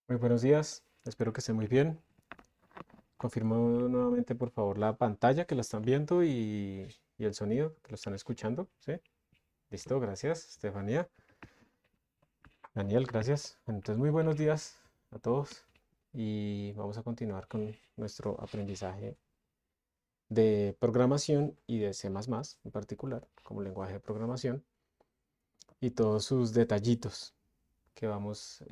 Muy buenos días, espero que estén muy bien. Confirmo nuevamente, por favor, la pantalla que la están viendo y el sonido que lo están escuchando. ¿Sí? Listo, gracias, Estefanía. Daniel, gracias. Entonces, muy buenos días a todos y vamos a continuar con nuestro aprendizaje de programación y de C++ en particular, como lenguaje de programación y todos sus detallitos que hemos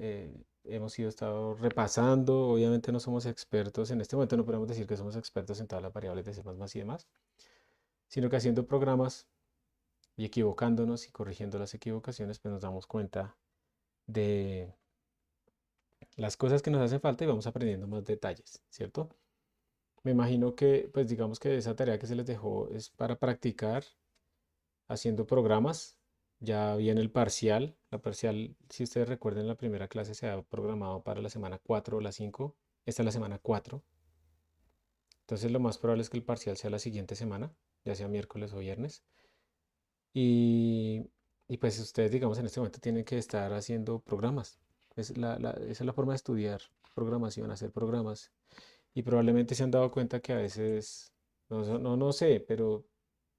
estado repasando. Obviamente no somos expertos en este momento, no podemos decir que somos expertos en todas las variables de C++ y demás, sino que haciendo programas y equivocándonos y corrigiendo las equivocaciones, pues nos damos cuenta de las cosas que nos hacen falta y vamos aprendiendo más detalles, ¿cierto? Me imagino que, pues digamos que esa tarea que se les dejó es para practicar haciendo programas. Ya viene el parcial. La parcial, si ustedes recuerdan, la primera clase se ha programado para la semana 4 o la 5. Esta es la semana 4. Entonces lo más probable es que el parcial sea la siguiente semana, ya sea miércoles o viernes. Y, y pues ustedes, digamos, en este momento tienen que estar haciendo programas. Esa es la forma de estudiar programación, hacer programas. Y probablemente se han dado cuenta que a veces, no sé, pero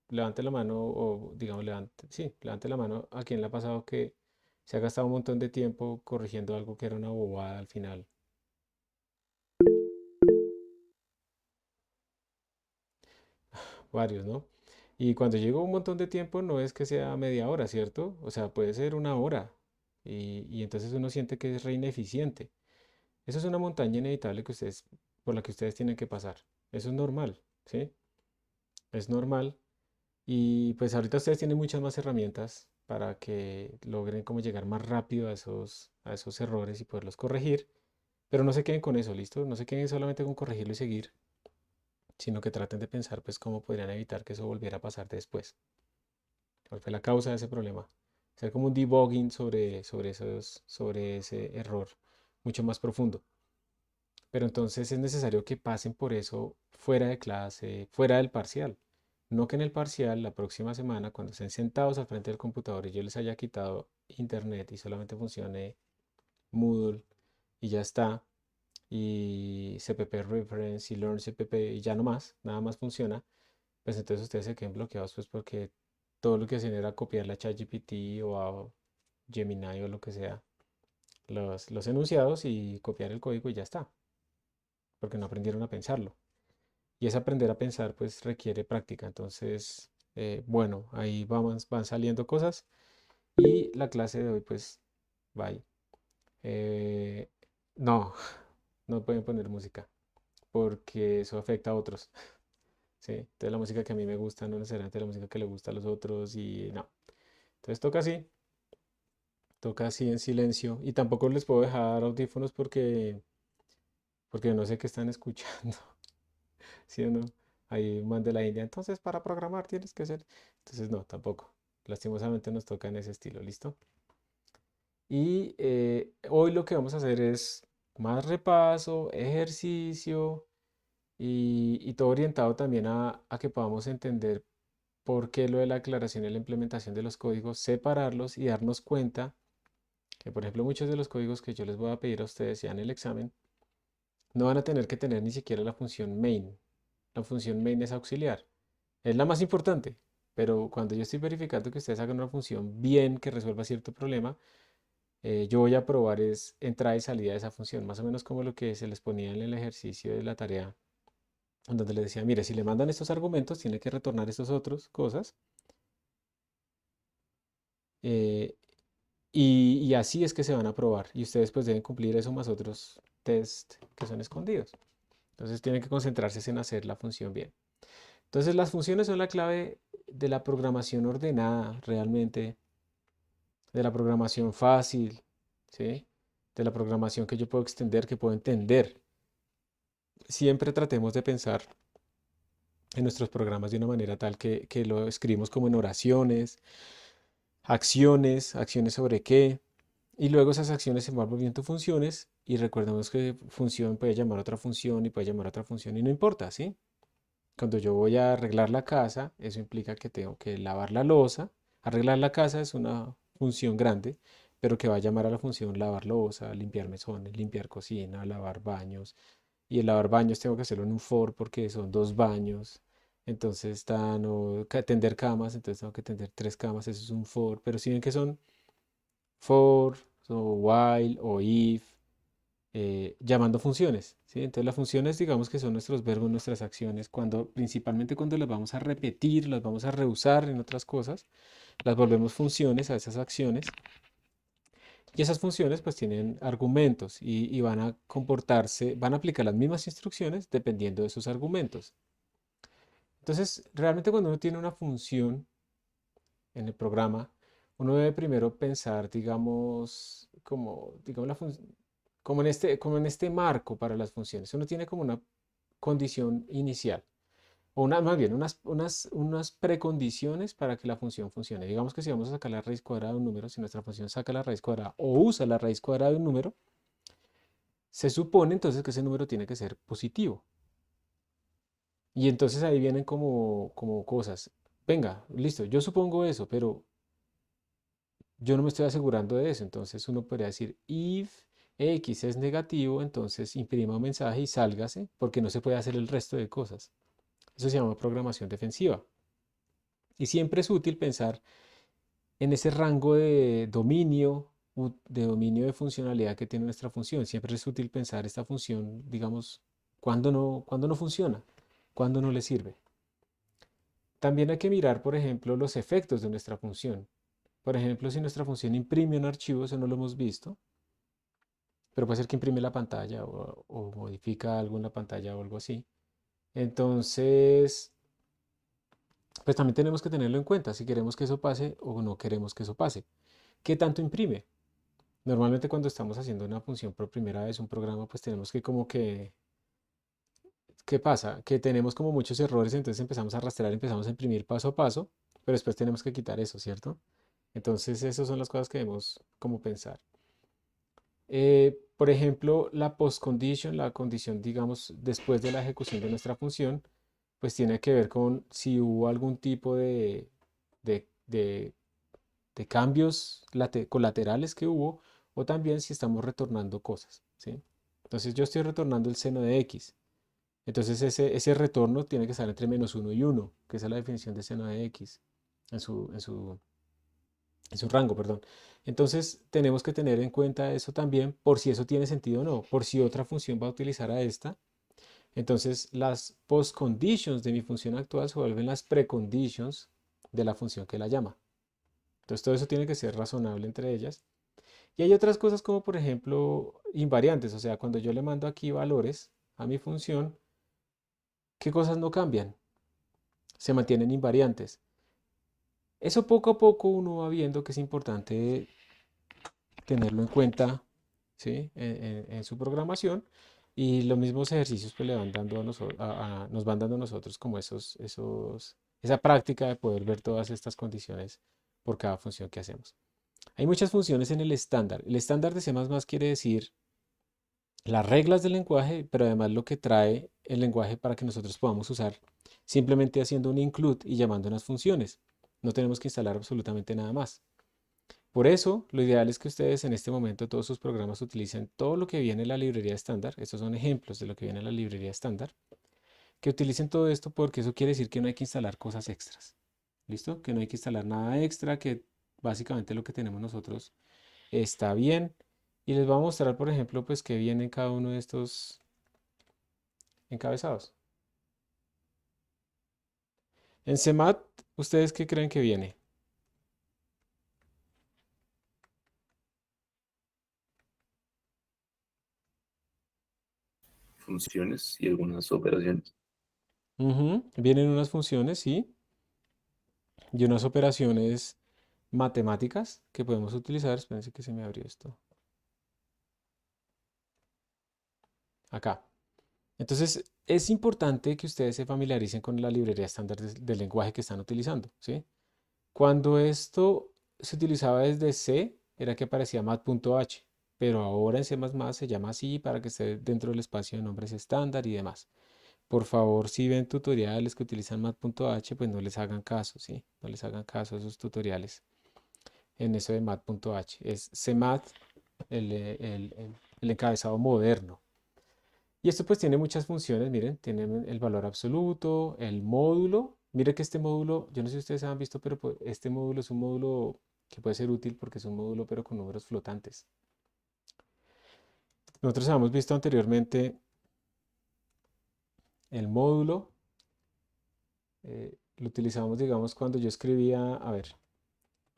levante la mano o digamos, sí, levante la mano a quien le ha pasado que se ha gastado un montón de tiempo corrigiendo algo que era una bobada al final. Varios, ¿no? Y cuando llego un montón de tiempo no es que sea media hora, ¿cierto? O sea, puede ser una hora. Y entonces uno siente que es re ineficiente. Eso es una montaña inevitable por la que ustedes tienen que pasar. Eso es normal, ¿sí? Es normal. Y pues ahorita ustedes tienen muchas más herramientas para que logren como llegar más rápido a esos errores y poderlos corregir. Pero no se queden con eso, ¿listo? No se queden solamente con corregirlo y seguir, sino que traten de pensar pues cómo podrían evitar que eso volviera a pasar después. ¿Cuál fue la causa de ese problema? Hacer como un debugging sobre ese error mucho más profundo. Pero entonces es necesario que pasen por eso fuera de clase, fuera del parcial. No que en el parcial, la próxima semana, cuando estén sentados al frente del computador y yo les haya quitado internet y solamente funcione Moodle y ya está, y CPP Reference y Learn CPP y ya no más, nada más funciona, pues entonces ustedes se queden bloqueados pues porque todo lo que hacían era copiarle a ChatGPT o a Gemini o lo que sea, los enunciados y copiar el código y ya está, porque no aprendieron a pensarlo. Y ese aprender a pensar pues requiere práctica. Entonces, bueno, ahí van saliendo cosas y la clase de hoy pues va ahí. Eh, no, no pueden poner música porque eso afecta a otros. ¿Sí? Entonces la música que a mí me gusta no necesariamente la música que le gusta a los otros y no. Entonces toca así en silencio y tampoco les puedo dejar audífonos porque no sé qué están escuchando. ¿Sí o no? Hay un man de la India. Entonces, para programar tienes que ser. Entonces, no, tampoco. Lastimosamente nos toca en ese estilo, ¿listo? Y hoy lo que vamos a hacer es más repaso, ejercicio y todo orientado también a que podamos entender por qué lo de la aclaración y la implementación de los códigos, separarlos y darnos cuenta que, por ejemplo, muchos de los códigos que yo les voy a pedir a ustedes ya en el examen no van a tener que tener ni siquiera la función main. La función main es auxiliar. Es la más importante, pero cuando yo estoy verificando que ustedes hagan una función bien que resuelva cierto problema, yo voy a probar es entrada y salida de esa función, más o menos como lo que se les ponía en el ejercicio de la tarea, en donde les decía, mire, si le mandan estos argumentos, tiene que retornar estas otras cosas, eh, y así es que se van a probar, y ustedes pues deben cumplir eso más otros test que son escondidos. Entonces tienen que concentrarse en hacer la función bien. Entonces las funciones son la clave de la programación ordenada realmente, de la programación fácil, ¿sí? De la programación que yo puedo extender, que puedo entender. Siempre tratemos de pensar en nuestros programas de una manera tal que lo escribimos como en oraciones, acciones sobre qué, y luego esas acciones se van volviendo funciones y recordemos que función puede llamar a otra función y puede llamar a otra función y no importa, ¿sí? Cuando yo voy a arreglar la casa, eso implica que tengo que lavar la loza. Arreglar la casa es una función grande, pero que va a llamar a la función lavar loza, limpiar mesones, limpiar cocina, lavar baños. Y el lavar baños tengo que hacerlo en un for porque son dos baños. Entonces están, o tender camas, entonces tengo que tender tres camas, eso es un for. Pero si ven que son for, o while o if, llamando funciones, ¿sí? Entonces las funciones, digamos que son nuestros verbos, nuestras acciones, principalmente cuando las vamos a repetir, las vamos a reusar en otras cosas, las volvemos funciones a esas acciones. Y esas funciones pues tienen argumentos y van a comportarse, van a aplicar las mismas instrucciones dependiendo de sus argumentos. Entonces, realmente cuando uno tiene una función en el programa, uno debe primero pensar, digamos, digamos como en este marco para las funciones. Uno tiene como una condición inicial, o más bien unas precondiciones para que la función funcione. Digamos que si vamos a sacar la raíz cuadrada de un número, si nuestra función saca la raíz cuadrada o usa la raíz cuadrada de un número, se supone entonces que ese número tiene que ser positivo. Y entonces ahí vienen como cosas. Venga, listo, yo supongo eso, pero yo no me estoy asegurando de eso. Entonces uno podría decir, if x es negativo, entonces imprima un mensaje y sálgase, porque no se puede hacer el resto de cosas. Eso se llama programación defensiva. Y siempre es útil pensar en ese rango de dominio, de dominio de funcionalidad que tiene nuestra función. Siempre es útil pensar esta función, digamos, cuando no funciona, cuando no le sirve. También hay que mirar, por ejemplo, los efectos de nuestra función. Por ejemplo, si nuestra función imprime un archivo, eso no lo hemos visto, pero puede ser que imprime la pantalla o modifica algo en la pantalla o algo así. Entonces, pues también tenemos que tenerlo en cuenta si queremos que eso pase o no queremos que eso pase. ¿Qué tanto imprime? Normalmente cuando estamos haciendo una función por primera vez, un programa, pues tenemos que como que, ¿qué pasa? Que tenemos como muchos errores, entonces empezamos a rastrear, empezamos a imprimir paso a paso, pero después tenemos que quitar eso, ¿cierto? Entonces esas son las cosas que debemos como pensar. Por ejemplo, la postcondition, la condición, digamos, después de la ejecución de nuestra función, pues tiene que ver con si hubo algún tipo de, de- de cambios colaterales que hubo o también si estamos retornando cosas, ¿sí? Entonces yo estoy retornando el seno de x. Entonces ese retorno tiene que estar entre -1 y 1, que esa es la definición de seno de x en su rango, perdón. Entonces tenemos que tener en cuenta eso también por si eso tiene sentido o no, por si otra función va a utilizar a esta. Entonces las postconditions de mi función actual se vuelven las preconditions de la función que la llama. Entonces todo eso tiene que ser razonable entre ellas. Y hay otras cosas como por ejemplo invariantes, o sea, cuando yo le mando aquí valores a mi función, ¿qué cosas no cambian? Se mantienen invariantes. Eso poco a poco uno va viendo que es importante tenerlo en cuenta, ¿sí? En su programación. Y los mismos ejercicios pues le van dando nos van dando a nosotros como esa práctica de poder ver todas estas condiciones por cada función que hacemos. Hay muchas funciones en el estándar. El estándar de C++ quiere decir las reglas del lenguaje, pero además lo que trae el lenguaje para que nosotros podamos usar simplemente haciendo un include y llamando unas funciones. No tenemos que instalar absolutamente nada más. Por eso, lo ideal es que ustedes en este momento todos sus programas utilicen todo lo que viene en la librería estándar. Estos son ejemplos de lo que viene en la librería estándar. Que utilicen todo esto porque eso quiere decir que no hay que instalar cosas extras. ¿Listo? Que no hay que instalar nada extra, que básicamente lo que tenemos nosotros está bien. Y les voy a mostrar, por ejemplo, pues que viene en cada uno de estos encabezados. En CMAT, ¿ustedes qué creen que viene? Funciones y algunas operaciones. Ujú, vienen unas funciones, sí, y unas operaciones matemáticas que podemos utilizar. Espérense que se me abrió esto. Acá. Entonces, es importante que ustedes se familiaricen con la librería estándar del lenguaje que están utilizando, ¿sí? Cuando esto se utilizaba desde C, era que aparecía mat.h, pero ahora en C++ se llama así para que esté dentro del espacio de nombres estándar y demás. Por favor, si ven tutoriales que utilizan mat.h, pues no les hagan caso, ¿sí? No les hagan caso a esos tutoriales. en eso de math.h. Es cmath, el encabezado moderno. Y esto pues tiene muchas funciones, miren, tiene el valor absoluto, el módulo. Mire que este módulo, yo no sé si ustedes han visto, pero pues, este módulo es un módulo que puede ser útil porque es un módulo pero con números flotantes. Nosotros habíamos visto anteriormente el módulo, lo utilizábamos, digamos, cuando yo escribía, a ver,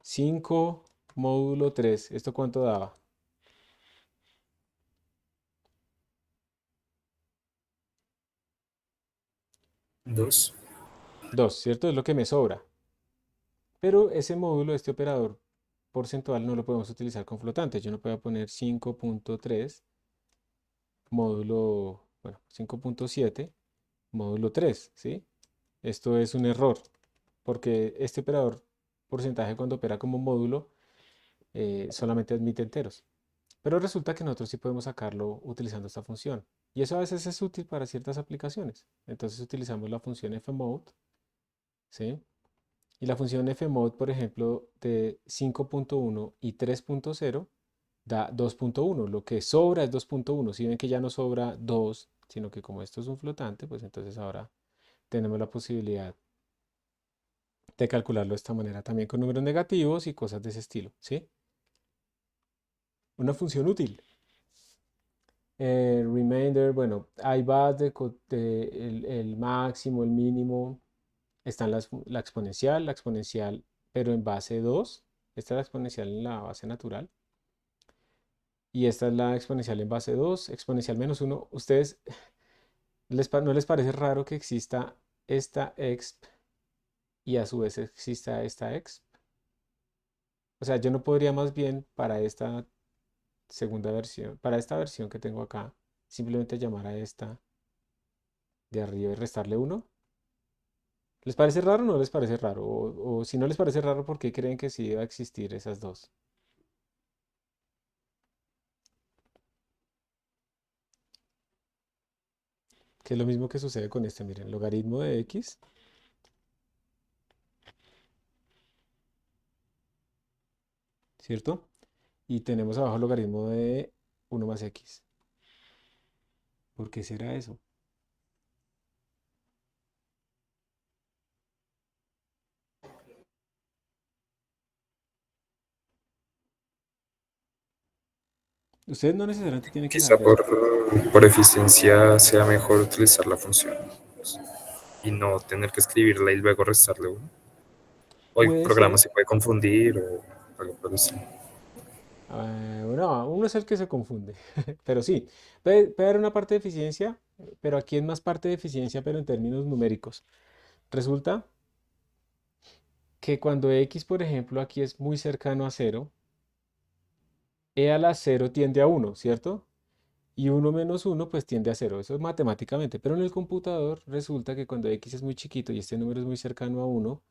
5 módulo 3. ¿Esto cuánto daba? 2. 2, ¿cierto? Es lo que me sobra. Pero ese módulo, este operador porcentual, no lo podemos utilizar con flotantes. Yo no puedo poner 5.3 módulo, bueno, 5.7 módulo 3, ¿sí? Esto es un error, porque este operador porcentaje cuando opera como módulo solamente admite enteros. Pero resulta que nosotros sí podemos sacarlo utilizando esta función. Y eso a veces es útil para ciertas aplicaciones. Entonces utilizamos la función fmode, ¿sí? Y la función fmode, por ejemplo, de 5.1 y 3.0 da 2.1. Lo que sobra es 2.1. Si ven que ya no sobra 2, sino que como esto es un flotante, pues entonces ahora tenemos la posibilidad de calcularlo de esta manera también con números negativos y cosas de ese estilo, ¿sí? Una función útil. Remainder, bueno, ahí va el máximo, el mínimo. Están la exponencial, pero en base 2. Esta es la exponencial en la base natural. Y esta es la exponencial en base 2, exponencial -1. ¿Ustedes no les parece raro que exista esta exp y a su vez exista esta exp? O sea, yo no podría más bien para esta segunda versión, para esta versión que tengo acá, simplemente llamar a esta de arriba y restarle 1. ¿Les parece raro o no les parece raro? O si no les parece raro, ¿por qué creen que sí va a existir esas dos? Que es lo mismo que sucede con este, miren, logaritmo de x, ¿cierto? Y tenemos abajo logaritmo de 1 más x. ¿Por qué será eso? Ustedes no necesariamente tienen que Quizá saber eso. por eficiencia sea mejor utilizar la función y no tener que escribirla y luego restarle uno. O el Puede programa ser. se puede confundir o algo por eso. Bueno, uno es el que se confunde, pero sí, puede haber una parte de eficiencia, pero aquí es más parte de eficiencia, pero en términos numéricos. Resulta que cuando x, por ejemplo, aquí es muy cercano a cero, e a la cero tiende a uno, ¿cierto? Y uno menos uno pues tiende a cero, eso es matemáticamente, pero en el computador resulta que cuando x es muy chiquito y este número es muy cercano a uno,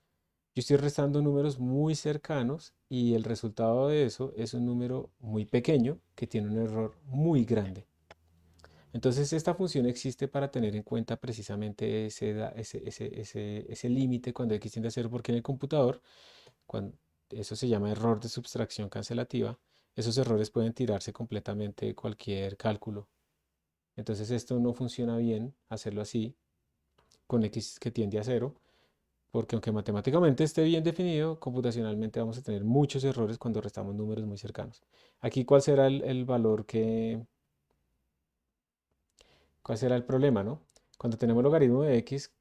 yo estoy restando números muy cercanos y el resultado de eso es un número muy pequeño que tiene un error muy grande. Entonces esta función existe para tener en cuenta precisamente ese límite cuando x tiende a cero, porque en el computador, cuando, eso se llama error de subtracción cancelativa, esos errores pueden tirarse completamente de cualquier cálculo. Entonces esto no funciona bien, hacerlo así, con x que tiende a cero, porque aunque matemáticamente esté bien definido, computacionalmente vamos a tener muchos errores cuando restamos números muy cercanos. Aquí, ¿cuál será el valor cuál será el problema, no? Cuando tenemos logaritmo de x,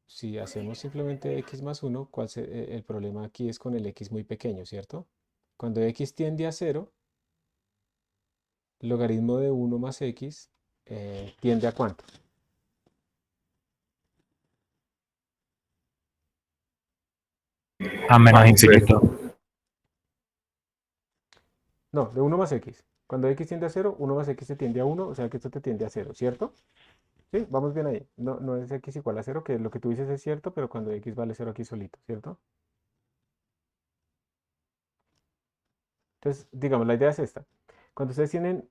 si hacemos simplemente x más 1, el problema aquí es con el x muy pequeño, ¿cierto? Cuando x tiende a cero, logaritmo de 1 más x tiende a ¿cuánto? A menos Cero. infinito. No, de 1 más x. Cuando x tiende a cero, 1 más x se tiende a uno, o sea que esto te tiende a cero, ¿cierto? Sí, vamos bien ahí. No, no es x igual a cero, que lo que tú dices es cierto, pero cuando x vale cero aquí solito, ¿cierto? Entonces, digamos, la idea es esta. Cuando ustedes tienen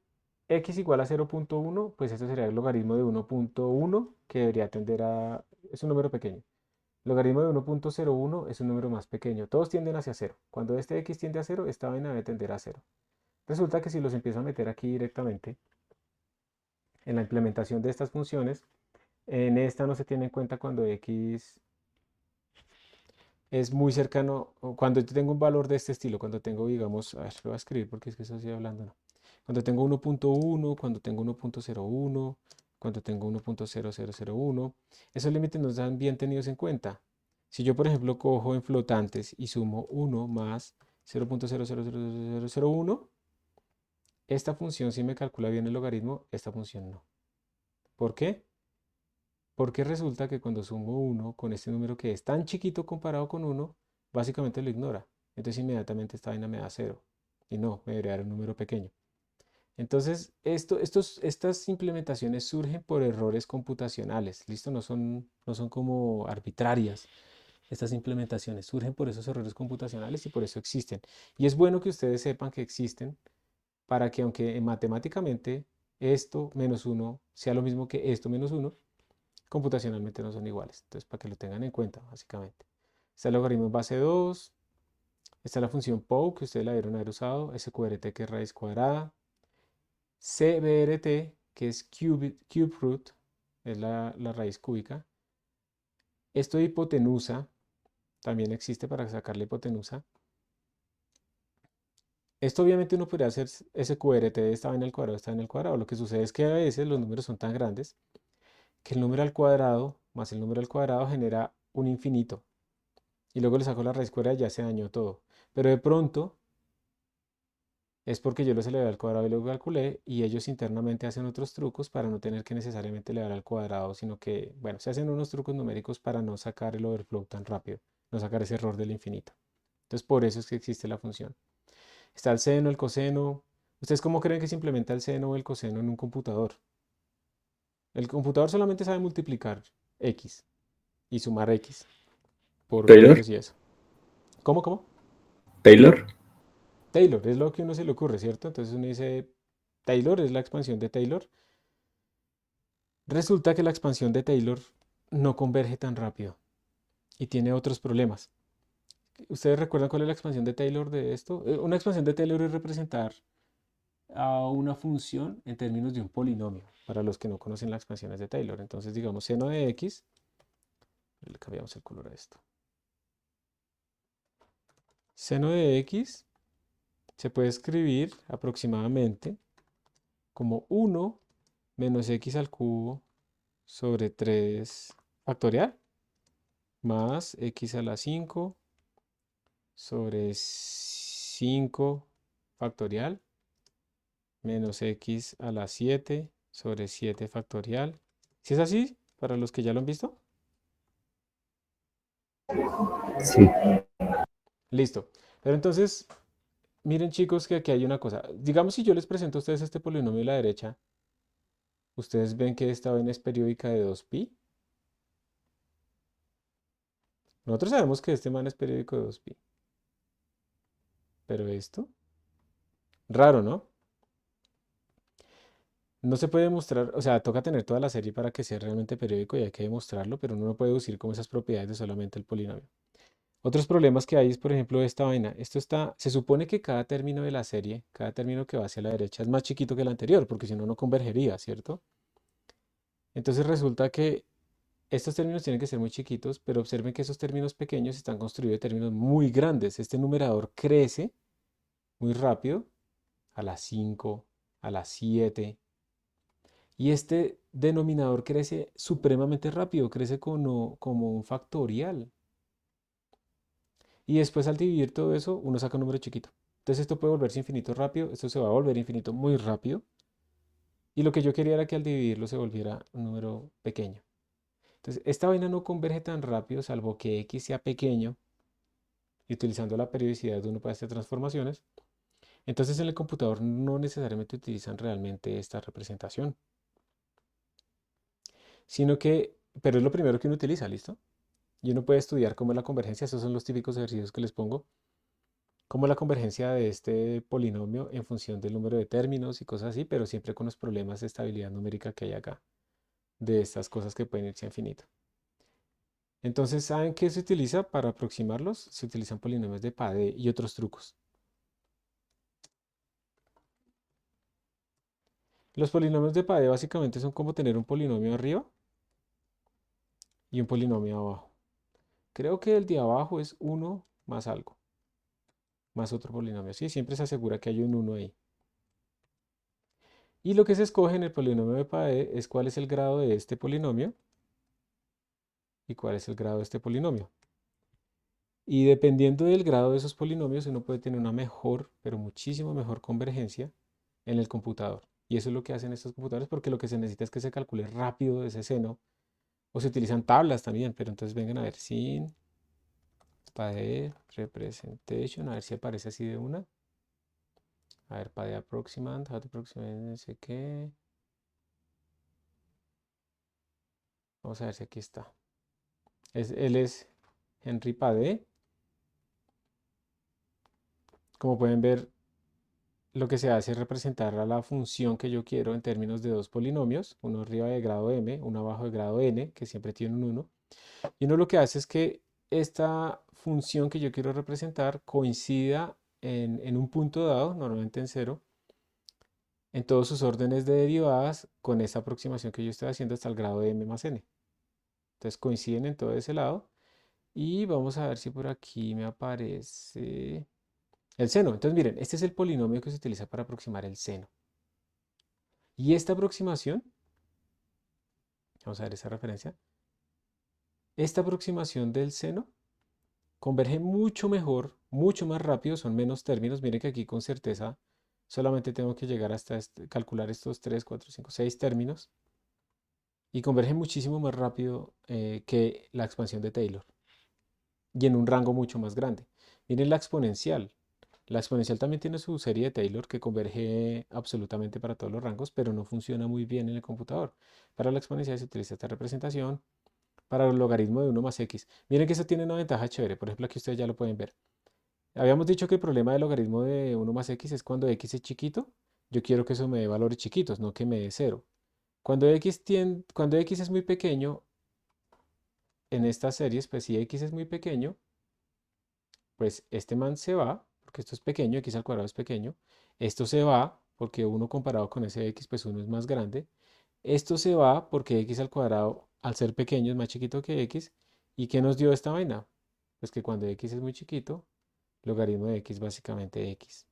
x igual a 0.1, pues eso sería el logaritmo de 1.1, que debería tender a... Es un número pequeño. Logaritmo de 1.01 es un número más pequeño. Todos tienden hacia cero. Cuando este x tiende a cero, esta vaina debe tender a cero. Resulta que si los empiezo a meter aquí directamente en la implementación de estas funciones, en esta no se tiene en cuenta cuando x es muy cercano, o cuando yo tengo un valor de este estilo, cuando tengo, digamos, a ver, lo voy a escribir porque es que eso estoy hablando, ¿no? Cuando tengo 1.1, cuando tengo 1.01, cuando tengo 1.0001, esos límites no están bien tenidos en cuenta. Si yo, por ejemplo, cojo en flotantes y sumo 1 más 0.000001, esta función sí me calcula bien el logaritmo, esta función no. ¿Por qué? Porque resulta que cuando sumo 1 con este número que es tan chiquito comparado con 1, básicamente lo ignora. Entonces inmediatamente esta vaina me da cero. Y no, me debería dar un número pequeño. Entonces, estas implementaciones surgen por errores computacionales. ¿Listo? No son como arbitrarias. Estas implementaciones surgen por esos errores computacionales y por eso existen. Y es bueno que ustedes sepan que existen para que aunque matemáticamente esto menos uno sea lo mismo que esto menos uno, computacionalmente no son iguales. Entonces, para que lo tengan en cuenta, básicamente. Está el logaritmo en base 2. Está la función POW, que ustedes la debieron haber usado. SQRT, que es raíz cuadrada. CBRT, que es cube root, es la raíz cúbica. Esto de hipotenusa, también existe para sacar la hipotenusa. Esto obviamente uno podría hacer SQRT, estaba en el cuadrado, está en el cuadrado. Lo que sucede es que a veces los números son tan grandes que el número al cuadrado más el número al cuadrado genera un infinito. Y luego le saco la raíz cuadrada y ya se dañó todo. Pero de pronto es porque yo los elevé al cuadrado y luego calculé y ellos internamente hacen otros trucos para no tener que necesariamente elevar al cuadrado, sino que, bueno, se hacen unos trucos numéricos para no sacar el overflow tan rápido, no sacar ese error del infinito. Entonces por eso es que existe la función. Está el seno, el coseno. ¿Ustedes cómo creen que se implementa el seno o el coseno en un computador? El computador solamente sabe multiplicar x y sumar x por Taylor, números y eso. ¿Cómo? Taylor. Taylor, es lo que uno se le ocurre, ¿cierto? Entonces uno dice, Taylor es la expansión de Taylor. Resulta que la expansión de Taylor no converge tan rápido y tiene otros problemas. ¿Ustedes recuerdan cuál es la expansión de Taylor de esto? Una expansión de Taylor es representar a una función en términos de un polinomio, para los que no conocen las expansiones de Taylor. Entonces, digamos, seno de x, le cambiamos el color a esto. Seno de x se puede escribir aproximadamente como 1 menos x al cubo sobre 3 factorial más x a la 5 sobre 5 factorial menos x a la 7 sobre 7 factorial. ¿Si es así? Para los que ya lo han visto. Sí. Listo. Pero entonces, miren chicos que aquí hay una cosa. Digamos si yo les presento a ustedes este polinomio a la derecha, ustedes ven que esta vaina es periódica de 2pi. Nosotros sabemos que este man es periódico de 2pi. Pero esto, raro, ¿no? No se puede demostrar, o sea, toca tener toda la serie para que sea realmente periódico y hay que demostrarlo, pero uno no puede deducir como esas propiedades de solamente el polinomio. Otros problemas que hay es, por ejemplo, esta vaina. Se supone que cada término de la serie, cada término que va hacia la derecha es más chiquito que el anterior, porque si no, no convergería, ¿cierto? Entonces resulta que estos términos tienen que ser muy chiquitos, pero observen que esos términos pequeños están construidos de términos muy grandes. Este numerador crece muy rápido, a las 5, a las 7. Y este denominador crece supremamente rápido, crece como un factorial. Y después al dividir todo eso, uno saca un número chiquito. Entonces esto puede volverse infinito rápido, esto se va a volver infinito muy rápido. Y lo que yo quería era que al dividirlo se volviera un número pequeño. Entonces esta vaina no converge tan rápido, salvo que x sea pequeño, y utilizando la periodicidad de uno para hacer transformaciones. Entonces en el computador no necesariamente utilizan realmente esta representación, sino que, pero es lo primero que uno utiliza, ¿listo? Y uno puede estudiar cómo es la convergencia, esos son los típicos ejercicios que les pongo, cómo es la convergencia de este polinomio en función del número de términos y cosas así, pero siempre con los problemas de estabilidad numérica que hay acá, de estas cosas que pueden irse a infinito. Entonces, ¿saben qué se utiliza para aproximarlos? Se utilizan polinomios de Padé y otros trucos. Los polinomios de Padé básicamente son como tener un polinomio arriba y un polinomio abajo. Creo que el de abajo es uno más algo, más otro polinomio. Sí, siempre se asegura que hay un uno ahí. Y lo que se escoge en el polinomio de Padé es cuál es el grado de este polinomio y cuál es el grado de este polinomio. Y dependiendo del grado de esos polinomios, uno puede tener una mejor, pero muchísimo mejor convergencia en el computador. Y eso es lo que hacen estos computadores porque lo que se necesita es que se calcule rápido ese seno. O se utilizan tablas también, pero entonces vengan a ver sin Padé representation, a ver si aparece así de una. A ver, Padé approximant, how to approximate, no sé qué. Vamos a ver si aquí está. Él es Henry Padé. Como pueden ver, lo que se hace es representar a la función que yo quiero en términos de dos polinomios, uno arriba de grado m, uno abajo de grado n, que siempre tiene un 1. Y uno lo que hace es que esta función que yo quiero representar coincida en un punto dado, normalmente en cero, en todos sus órdenes de derivadas con esta aproximación que yo estoy haciendo hasta el grado de m más n. Entonces coinciden en todo ese lado. Y vamos a ver si por aquí me aparece el seno. Entonces miren, este es el polinomio que se utiliza para aproximar el seno. Y esta aproximación, vamos a ver esa referencia, esta aproximación del seno converge mucho mejor, mucho más rápido, son menos términos. Miren que aquí con certeza solamente tengo que llegar hasta calcular estos 3, 4, 5, 6 términos y converge muchísimo más rápido que la expansión de Taylor y en un rango mucho más grande. Miren la exponencial. La exponencial también tiene su serie de Taylor que converge absolutamente para todos los rangos, pero no funciona muy bien en el computador. Para la exponencial se utiliza esta representación. Para el logaritmo de uno más x. Miren que eso tiene una ventaja chévere. Por ejemplo, aquí ustedes ya lo pueden ver. Habíamos dicho que el problema del logaritmo de uno más x es cuando x es chiquito. Yo quiero que eso me dé valores chiquitos, no que me dé cero. Cuando x es muy pequeño, en estas series, pues si x es muy pequeño, pues este man se va, porque esto es pequeño, x al cuadrado es pequeño. Esto se va, porque uno comparado con ese x, pues uno es más grande. Esto se va porque x al cuadrado, al ser pequeño, es más chiquito que x. ¿Y qué nos dio esta vaina? Pues que cuando x es muy chiquito, logaritmo de x básicamente x.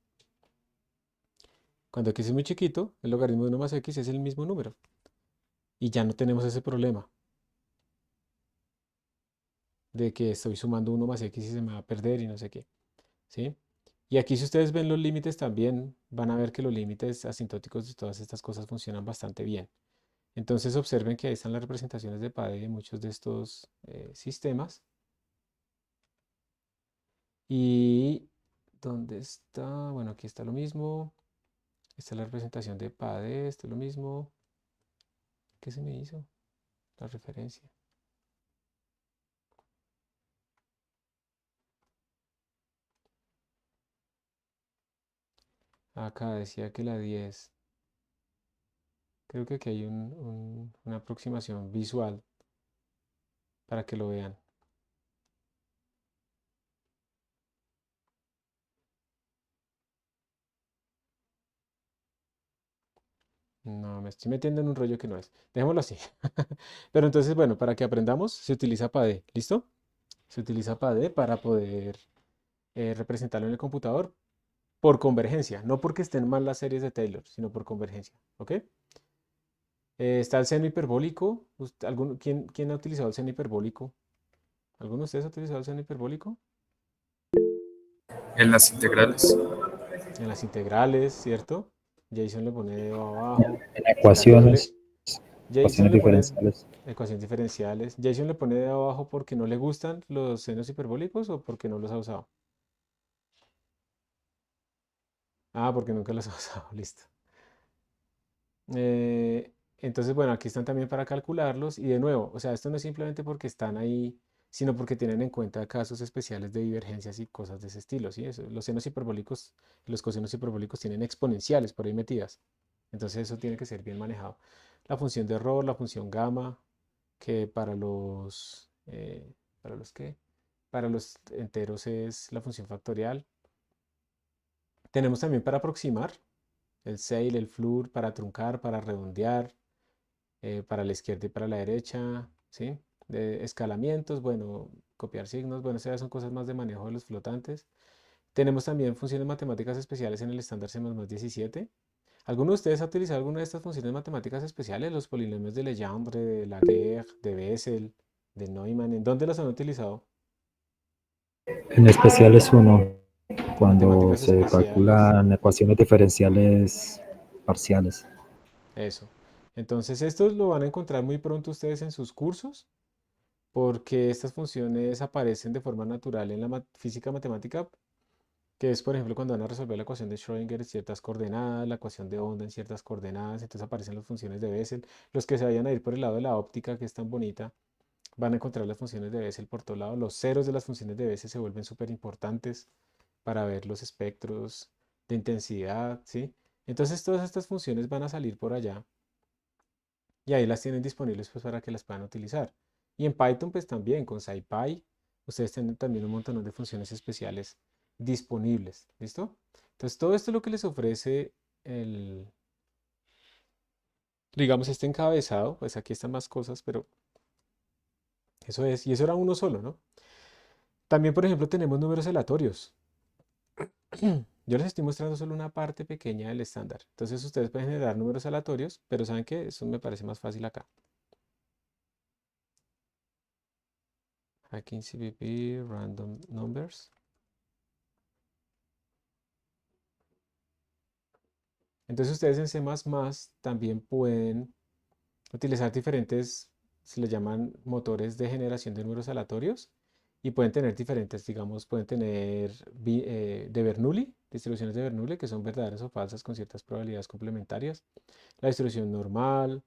Cuando x es muy chiquito, el logaritmo de uno más x es el mismo número. Y ya no tenemos ese problema de que estoy sumando uno más x y se me va a perder y no sé qué. ¿Sí? Y aquí si ustedes ven los límites también, van a ver que los límites asintóticos de todas estas cosas funcionan bastante bien. Entonces observen que ahí están las representaciones de Padé de muchos de estos sistemas. Y ¿dónde está? Bueno, aquí está lo mismo. Esta es la representación de Padé, esto es lo mismo. ¿Qué se me hizo? La referencia. Acá decía que la 10. Creo que aquí hay una aproximación visual para que lo vean. No, me estoy metiendo en un rollo que no es. Dejémoslo así. Pero entonces, bueno, para que aprendamos, se utiliza PADE. ¿Listo? Se utiliza PADE para poder representarlo en el computador por convergencia. No porque estén mal las series de Taylor, sino por convergencia. ¿Ok? Está el seno hiperbólico. ¿Quién ha utilizado el seno hiperbólico? ¿Alguno de ustedes ha utilizado el seno hiperbólico? En las integrales, En las integrales, ¿cierto? Jason le pone dedo abajo. En Santiago le, ecuaciones, Jason ecuaciones le pone diferenciales. ecuaciones diferenciales. Jason le pone dedo abajo porque no le gustan los senos hiperbólicos o porque no los ha usado. Ah, porque nunca los ha usado. Listo. Entonces, bueno, aquí están también para calcularlos. Y de nuevo, o sea, esto no es simplemente porque están ahí, sino porque tienen en cuenta casos especiales de divergencias y cosas de ese estilo, ¿sí? Los senos hiperbólicos y los cosenos hiperbólicos tienen exponenciales por ahí metidas. Entonces, eso tiene que ser bien manejado. La función de error, la función gamma, que para ¿Para los qué? Para los enteros es la función factorial. Tenemos también para aproximar, el ceil, el floor, para truncar, para redondear, para la izquierda y para la derecha, ¿sí? De escalamientos, bueno, copiar signos, bueno, esas son cosas más de manejo de los flotantes. Tenemos también funciones matemáticas especiales en el estándar C++17. ¿Alguno de ustedes ha utilizado alguna de estas funciones matemáticas especiales? Los polinomios de Legendre, de Laguerre, de Bessel, de Neumann. ¿En dónde las han utilizado? En especial es uno cuando Matemáticas se especiales. calculan ecuaciones diferenciales parciales. Eso. Entonces, estos lo van a encontrar muy pronto ustedes en sus cursos, porque estas funciones aparecen de forma natural en la física matemática, que es, por ejemplo, cuando van a resolver la ecuación de Schrödinger en ciertas coordenadas, la ecuación de onda en ciertas coordenadas, entonces aparecen las funciones de Bessel. Los que se vayan a ir por el lado de la óptica, que es tan bonita, van a encontrar las funciones de Bessel por todo lado. Los ceros de las funciones de Bessel se vuelven súper importantes para ver los espectros de intensidad, ¿sí? Entonces, todas estas funciones van a salir por allá y ahí las tienen disponibles pues para que las puedan utilizar. Y en Python pues también con SciPy ustedes tienen también un montón de funciones especiales disponibles, ¿listo? Entonces todo esto es lo que les ofrece el, digamos, este encabezado, pues aquí están más cosas, pero eso es, y eso era uno solo, ¿no? También, por ejemplo, tenemos números aleatorios. Yo les estoy mostrando solo una parte pequeña del estándar. Entonces ustedes pueden generar números aleatorios, pero ¿saben qué? Eso me parece más fácil acá. Aquí en CVP, random numbers. Entonces ustedes en C++ también pueden utilizar diferentes, se les llaman motores de generación de números aleatorios y pueden tener diferentes, digamos, pueden tener de Bernoulli, distribuciones de Bernoulli que son verdaderas o falsas con ciertas probabilidades complementarias. La distribución normal,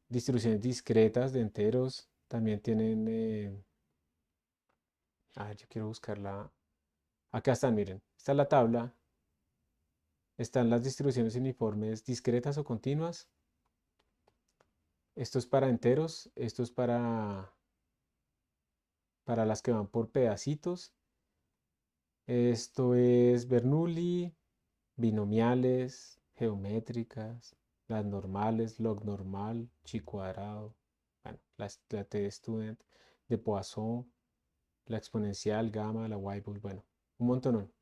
distribuciones discretas de enteros, también tienen, yo quiero buscarla, acá están, miren, esta es la tabla, están las distribuciones uniformes discretas o continuas. Esto es para enteros, esto es para las que van por pedacitos. Esto es Bernoulli, binomiales, geométricas, las normales, log normal, chi cuadrado, bueno, la t-student, de Poisson, la exponencial, gamma, la Weibull, bueno, un montón.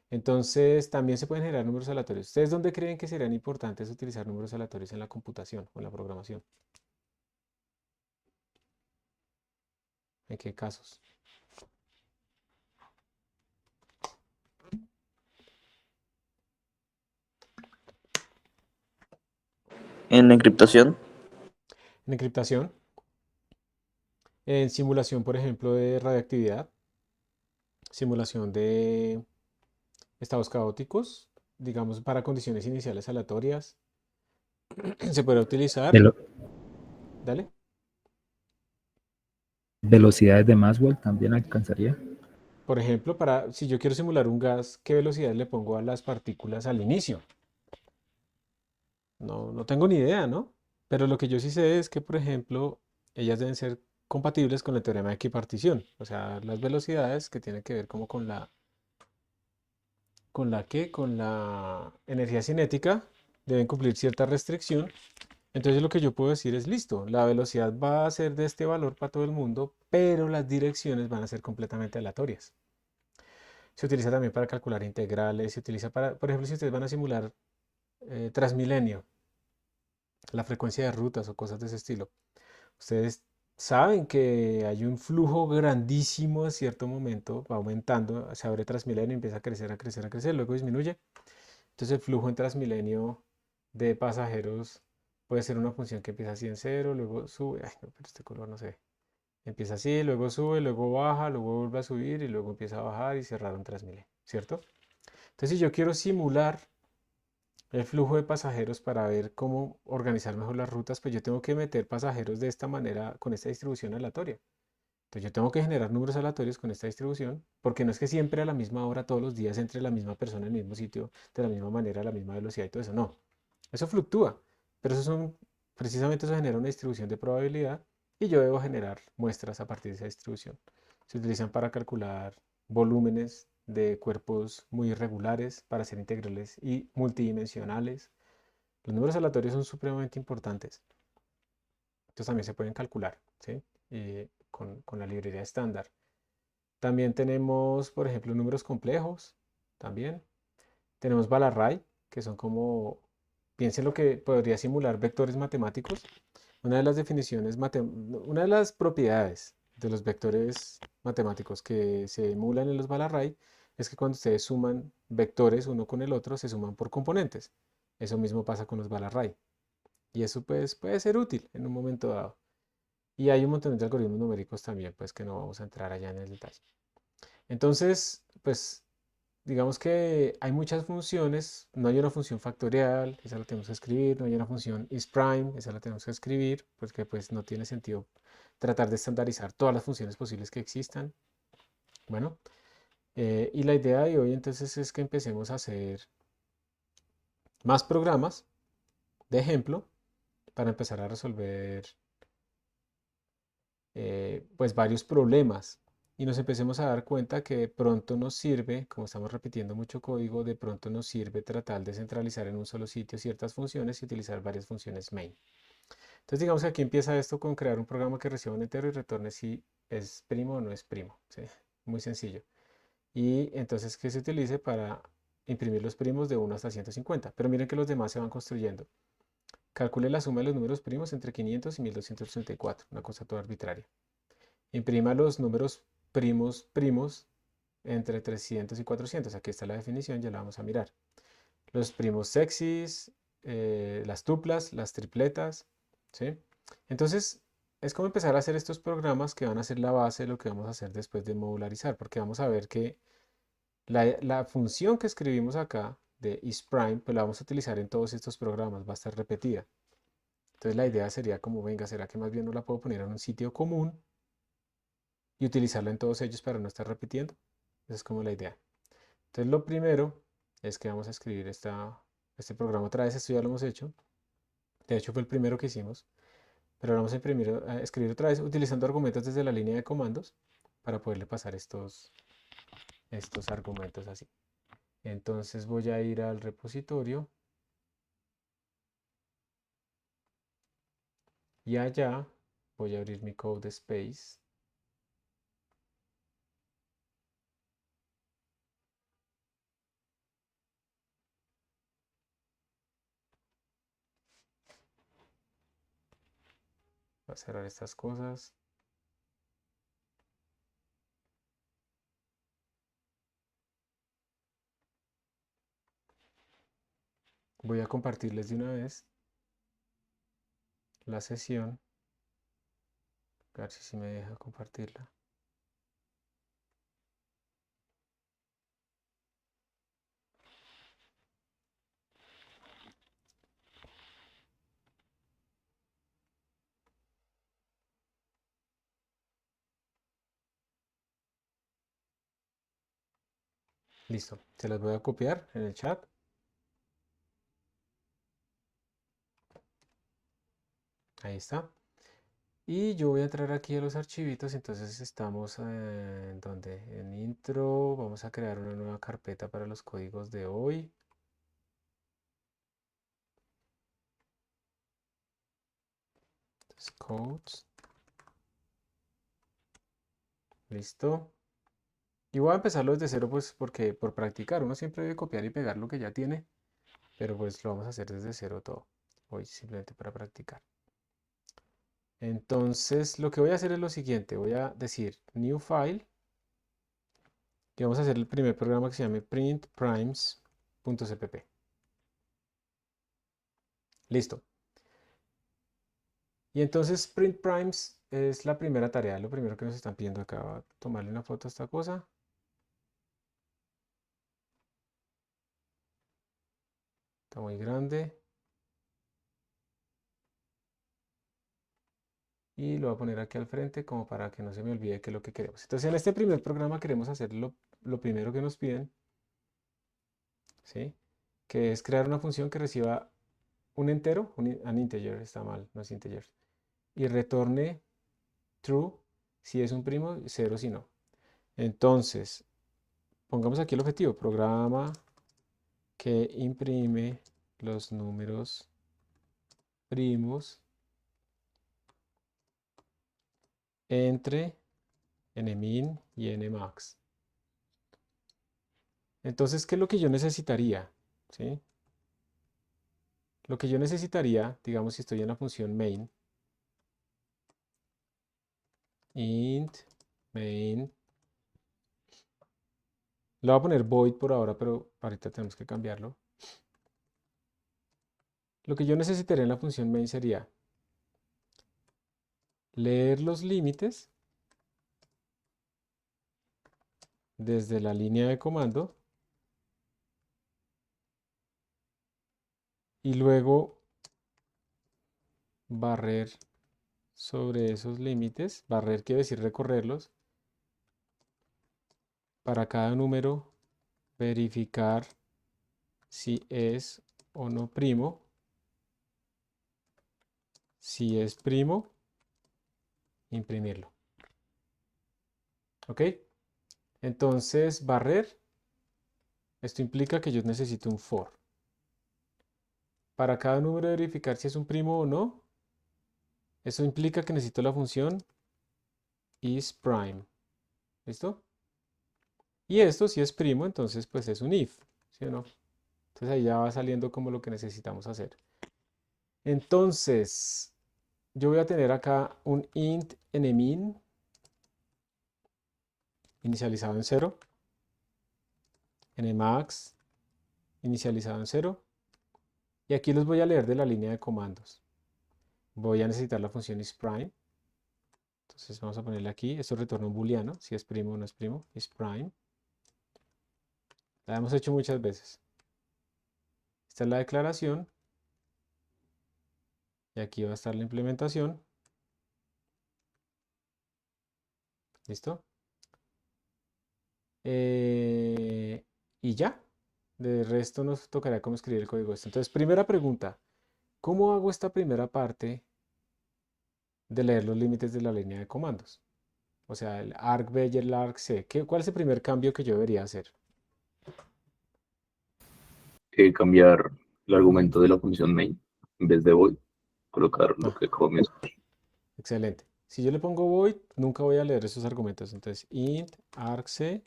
Entonces, también se pueden generar números aleatorios. ¿Ustedes dónde creen que serían importantes utilizar números aleatorios en la computación o en la programación? ¿En qué casos? En la encriptación, En encriptación, en simulación, por ejemplo, de radiactividad, simulación de estados caóticos, digamos, para condiciones iniciales aleatorias, se puede utilizar, Velo- dale, Velocidades de Maxwell también alcanzaría. por ejemplo, para, si yo quiero simular un gas, ¿qué velocidad le pongo a las partículas al inicio? No, no tengo ni idea, ¿no? Pero lo que yo sí sé es que, por ejemplo, ellas deben ser compatibles con el teorema de equipartición, o sea, las velocidades que tienen que ver como con la energía cinética deben cumplir cierta restricción. Entonces lo que yo puedo decir es, listo, la velocidad va a ser de este valor para todo el mundo, pero las direcciones van a ser completamente aleatorias. Se utiliza también para calcular integrales, se utiliza para, por ejemplo, si ustedes van a simular Transmilenio, la frecuencia de rutas o cosas de ese estilo. Ustedes saben que hay un flujo grandísimo a cierto momento, va aumentando, se abre Transmilenio, empieza a crecer, a crecer, a crecer, luego disminuye. Entonces el flujo en Transmilenio de pasajeros puede ser una función que empieza así en cero, luego sube, ay, no, pero este color no sé. Empieza así, luego sube, luego baja, luego vuelve a subir y luego empieza a bajar y cerrar un Transmilenio, ¿cierto? Entonces si yo quiero simular el flujo de pasajeros para ver cómo organizar mejor las rutas, pues yo tengo que meter pasajeros de esta manera con esta distribución aleatoria. Entonces yo tengo que generar números aleatorios con esta distribución, porque no es que siempre a la misma hora, todos los días, entre la misma persona en el mismo sitio, de la misma manera, a la misma velocidad y todo eso. No, eso fluctúa, pero precisamente eso genera una distribución de probabilidad y yo debo generar muestras a partir de esa distribución. Se utilizan para calcular volúmenes de cuerpos muy irregulares, para hacer integrales y multidimensionales. Los números aleatorios son supremamente importantes. Estos también se pueden calcular, ¿sí? Con la librería estándar. También tenemos, por ejemplo, números complejos. También tenemos Balarray, que son como, piensen lo que podría simular vectores matemáticos. Una de las definiciones, una de las propiedades de los vectores matemáticos que se emulan en los Balarray es que cuando ustedes suman vectores uno con el otro, se suman por componentes. Eso mismo pasa con los Balarray. Y eso pues, puede ser útil en un momento dado. Y hay un montón de algoritmos numéricos también, pues que no vamos a entrar allá en el detalle. Entonces, pues digamos que hay muchas funciones, no hay una función factorial, esa la tenemos que escribir, no hay una función isPrime, esa la tenemos que escribir, porque pues no tiene sentido tratar de estandarizar todas las funciones posibles que existan. Bueno, y la idea de hoy entonces es que empecemos a hacer más programas de ejemplo para empezar a resolver pues varios problemas y nos empecemos a dar cuenta que de pronto nos sirve, como estamos repitiendo mucho código, de pronto nos sirve tratar de centralizar en un solo sitio ciertas funciones y utilizar varias funciones main. Entonces digamos que aquí empieza esto con crear un programa que reciba un entero y retorne si es primo o no es primo, ¿sí? Muy sencillo. Y entonces que se utilice para imprimir los primos de 1 hasta 150. Pero miren que los demás se van construyendo. Calcule la suma de los números primos entre 500 y 1284, una cosa toda arbitraria. Imprima los números primos entre 300 y 400. Aquí está la definición, ya la vamos a mirar. Los primos sexys, las tuplas, las tripletas, ¿sí? Entonces, es como empezar a hacer estos programas que van a ser la base de lo que vamos a hacer después de modularizar, porque vamos a ver que la función que escribimos acá de isPrime, pues la vamos a utilizar en todos estos programas, va a estar repetida. Entonces la idea sería como, venga, ¿será que más bien no la puedo poner en un sitio común y utilizarla en todos ellos para no estar repitiendo? Esa es como la idea. Entonces lo primero es que vamos a escribir este programa otra vez. Esto ya lo hemos hecho. De hecho fue el primero que hicimos. Pero ahora vamos a escribir otra vez utilizando argumentos desde la línea de comandos para poderle pasar estos argumentos así. Entonces voy a ir al repositorio y allá voy a abrir mi code space. Voy a cerrar estas cosas. Voy a compartirles de una vez la sesión. A ver si me deja compartirla. Listo. Se las voy a copiar en el chat. Ahí está. Y yo voy a entrar aquí a los archivitos. Entonces estamos en donde en intro. Vamos a crear una nueva carpeta para los códigos de hoy. Entonces, codes. Listo. Y voy a empezarlo desde cero, pues porque por practicar uno siempre debe copiar y pegar lo que ya tiene. Pero pues lo vamos a hacer desde cero todo. Hoy simplemente para practicar. Entonces lo que voy a hacer es lo siguiente. Voy a decir new file. Y vamos a hacer el primer programa que se llame printprimes.cpp. Listo. Y entonces printprimes es la primera tarea, lo primero que nos están pidiendo acá. Voy a tomarle una foto a esta cosa. Está muy grande. Y lo voy a poner aquí al frente como para que no se me olvide qué es lo que queremos. Entonces en este primer programa queremos hacer lo primero que nos piden, ¿sí? Que es crear una función que reciba un entero, un integer, está mal, no es integer. Y retorne true si es un primo, cero si no. Entonces, pongamos aquí el objetivo, programa que imprime los números primos entre nmin y nmax. Entonces, ¿qué es lo que yo necesitaría? ¿Sí? Lo que yo necesitaría, digamos, si estoy en la función main, int main, le voy a poner void por ahora, pero ahorita tenemos que cambiarlo. Lo que yo necesitaría en la función main sería leer los límites desde la línea de comando y luego barrer sobre esos límites. Barrer quiere decir recorrerlos. Para cada número verificar si es o no primo. Si es primo, imprimirlo. ¿Ok? Entonces, barrer, esto implica que yo necesito un for. Para cada número verificar si es un primo o no, eso implica que necesito la función isPrime. ¿Listo? Y esto, si es primo, entonces pues es un if, ¿sí o no? Entonces ahí ya va saliendo como lo que necesitamos hacer. Entonces, yo voy a tener acá un int nmin inicializado en 0, nmax inicializado en 0, y aquí los voy a leer de la línea de comandos. Voy a necesitar la función isPrime. Entonces vamos a ponerle aquí, esto retorna un booleano, si es primo o no es primo, isPrime. La hemos hecho muchas veces. Esta es la declaración, y aquí va a estar la implementación. ¿Listo? Y ya. De resto nos tocará cómo escribir el código esto. Entonces, primera pregunta. ¿Cómo hago esta primera parte de leer los límites de la línea de comandos? O sea, el argv y el argc. ¿Cuál es el primer cambio que yo debería hacer? Cambiar el argumento de la función main. En vez de void, colocar lo Ah, que acabo de mencionar. excelente. Si yo le pongo void, nunca voy a leer esos argumentos. Entonces, int argc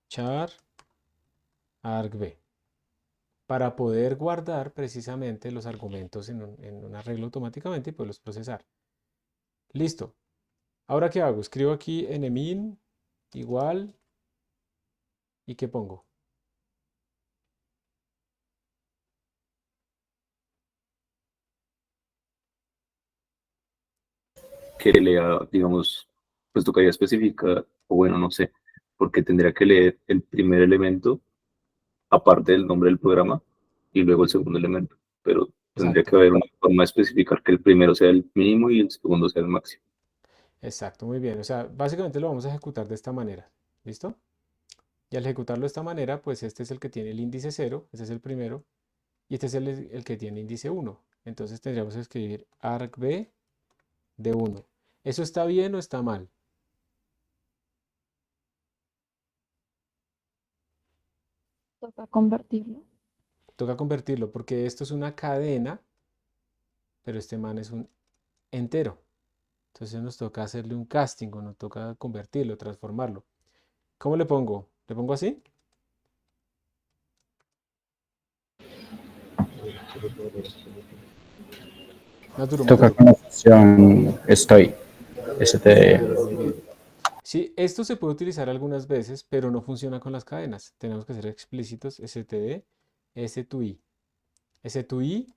char argv. Para poder guardar precisamente los argumentos en un arreglo automáticamente y poderlos procesar. Listo. Ahora, ¿qué hago? Escribo aquí nmin igual, ¿y qué pongo? Que lea, digamos, pues tocaría especificar, o bueno, no sé, porque tendría que leer el primer elemento aparte del nombre del programa y luego el segundo elemento. Pero tendría que Exacto, haber una forma de especificar que el primero sea el mínimo y el segundo sea el máximo. exacto, muy bien. O sea, básicamente lo vamos a ejecutar de esta manera. ¿Listo? Y al ejecutarlo de esta manera, pues este es el que tiene el índice 0, este es el primero, y este es el que tiene índice 1. Entonces tendríamos que escribir argv de 1. ¿Eso está bien o está mal? Toca convertirlo. Toca convertirlo porque esto es una cadena, pero este man es un entero. Entonces nos toca hacerle un casting o nos toca convertirlo, transformarlo. ¿Cómo le pongo? ¿Le pongo así? Más duro, más Toca duro. con la función estoy, std. Muy bien. Sí, esto se puede utilizar algunas veces, pero no funciona con las cadenas. Tenemos que ser explícitos. std, s2i. S2i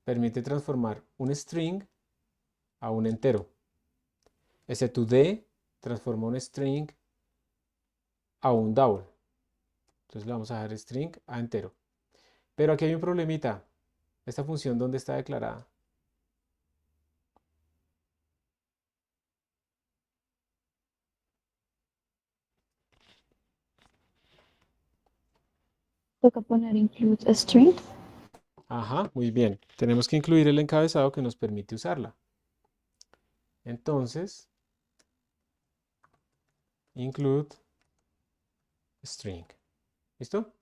permite transformar un string a un entero. S2d transforma un string a un double. Entonces le vamos a dejar string a entero. Pero aquí hay un problemita. Esta función, ¿dónde está declarada? Toca poner include string. Ajá, muy bien. Tenemos que incluir el encabezado que nos permite usarla. Entonces, include string. ¿Listo?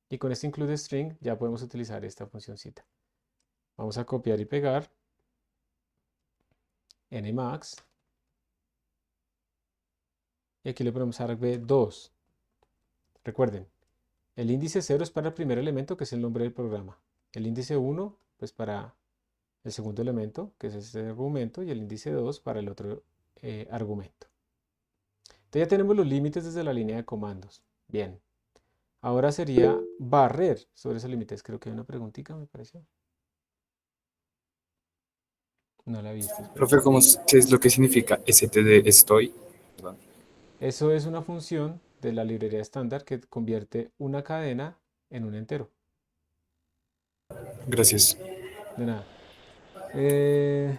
Y con este include string ya podemos utilizar esta funcióncita. Vamos a copiar y pegar nmax. Y aquí le ponemos argv2. Recuerden, el índice 0 es para el primer elemento, que es el nombre del programa. El índice 1, pues para el segundo elemento, que es este argumento, y el índice 2 para el otro argumento. Entonces ya tenemos los límites desde la línea de comandos. Bien. Ahora sería barrer sobre esos límites. Creo que hay una preguntita, me pareció. No la viste, espera. Profe, ¿qué es lo que significa std estoy? Eso es una función de la librería estándar que convierte una cadena en un entero. Gracias. De nada. Eh,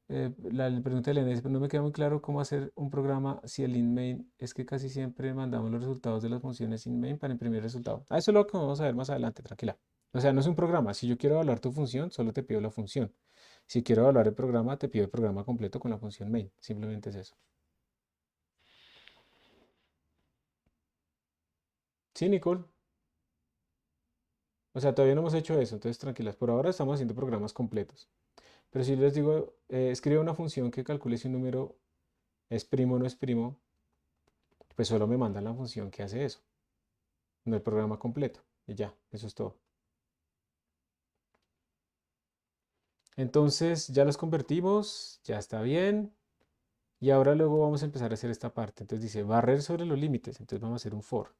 la pregunta de Elena es, no me queda muy claro cómo hacer un programa si el inMain es que casi siempre mandamos los resultados de las funciones inMain para imprimir el resultado. Eso es lo que vamos a ver más adelante, tranquila. O sea, no es un programa. Si yo quiero evaluar tu función, solo te pido la función. Si quiero evaluar el programa, te pido el programa completo con la función main. Simplemente es eso. Sí, Nicole. O sea, todavía no hemos hecho eso, entonces tranquilas. Por ahora estamos haciendo programas completos. Pero si les digo, escribe una función que calcule si un número es primo o no es primo, pues solo me mandan la función que hace eso, no el programa completo. Y ya, eso es todo. Entonces ya los convertimos, ya está bien. Y ahora luego vamos a empezar a hacer esta parte. Entonces dice barrer sobre los límites. Entonces vamos a hacer un for.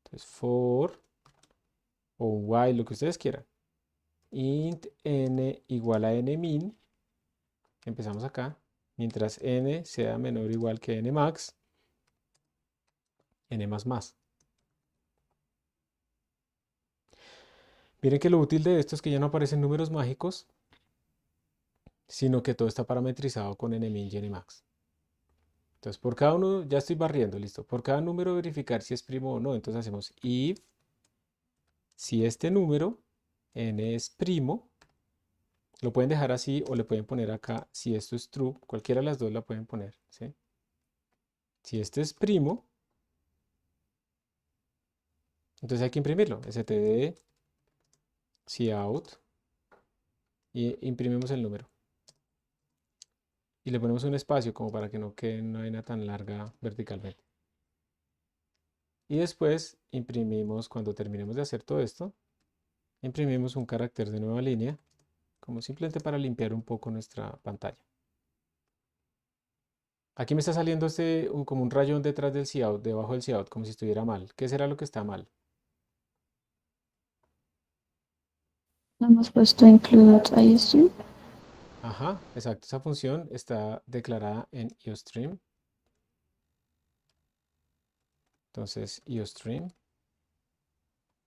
Entonces for o un while, lo que ustedes quieran. Int n igual a nmin. Empezamos acá. Mientras n sea menor o igual que nmax, n más más. Miren que lo útil de esto es que ya no aparecen números mágicos, sino que todo está parametrizado con nmin y nmax. Entonces, por cada uno, ya estoy barriendo, listo. Por cada número verificar si es primo o no. Entonces hacemos if, si este número, n es primo, lo pueden dejar así o le pueden poner acá, si esto es true, cualquiera de las dos la pueden poner, ¿sí? Si este es primo, entonces hay que imprimirlo, std cout, y imprimimos el número. Y le ponemos un espacio como para que no quede una vaina tan larga verticalmente. Y después imprimimos, cuando terminemos de hacer todo esto, imprimimos un carácter de nueva línea, como simplemente para limpiar un poco nuestra pantalla. Aquí me está saliendo como un rayón detrás del cout, debajo del cout, como si estuviera mal. ¿Qué será lo que está mal? No hemos puesto include ISU. Ajá, exacto. Esa función está declarada en IOStream. Entonces, IOStream.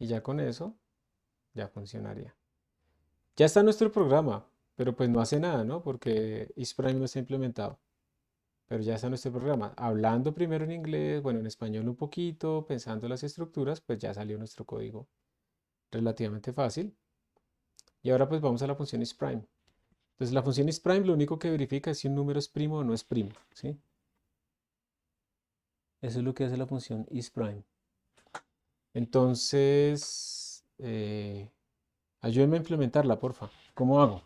Y ya con eso, ya funcionaría. Ya está nuestro programa, pero pues no hace nada, ¿no? Porque isPrime no está implementado. Pero ya está nuestro programa. Hablando primero en inglés, bueno, en español un poquito, pensando las estructuras, pues ya salió nuestro código relativamente fácil. Y ahora pues vamos a la función isPrime. Entonces la función isPrime lo único que verifica es si un número es primo o no es primo, ¿sí? Eso es lo que hace la función isPrime. Entonces, ayúdenme a implementarla, porfa. ¿Cómo hago?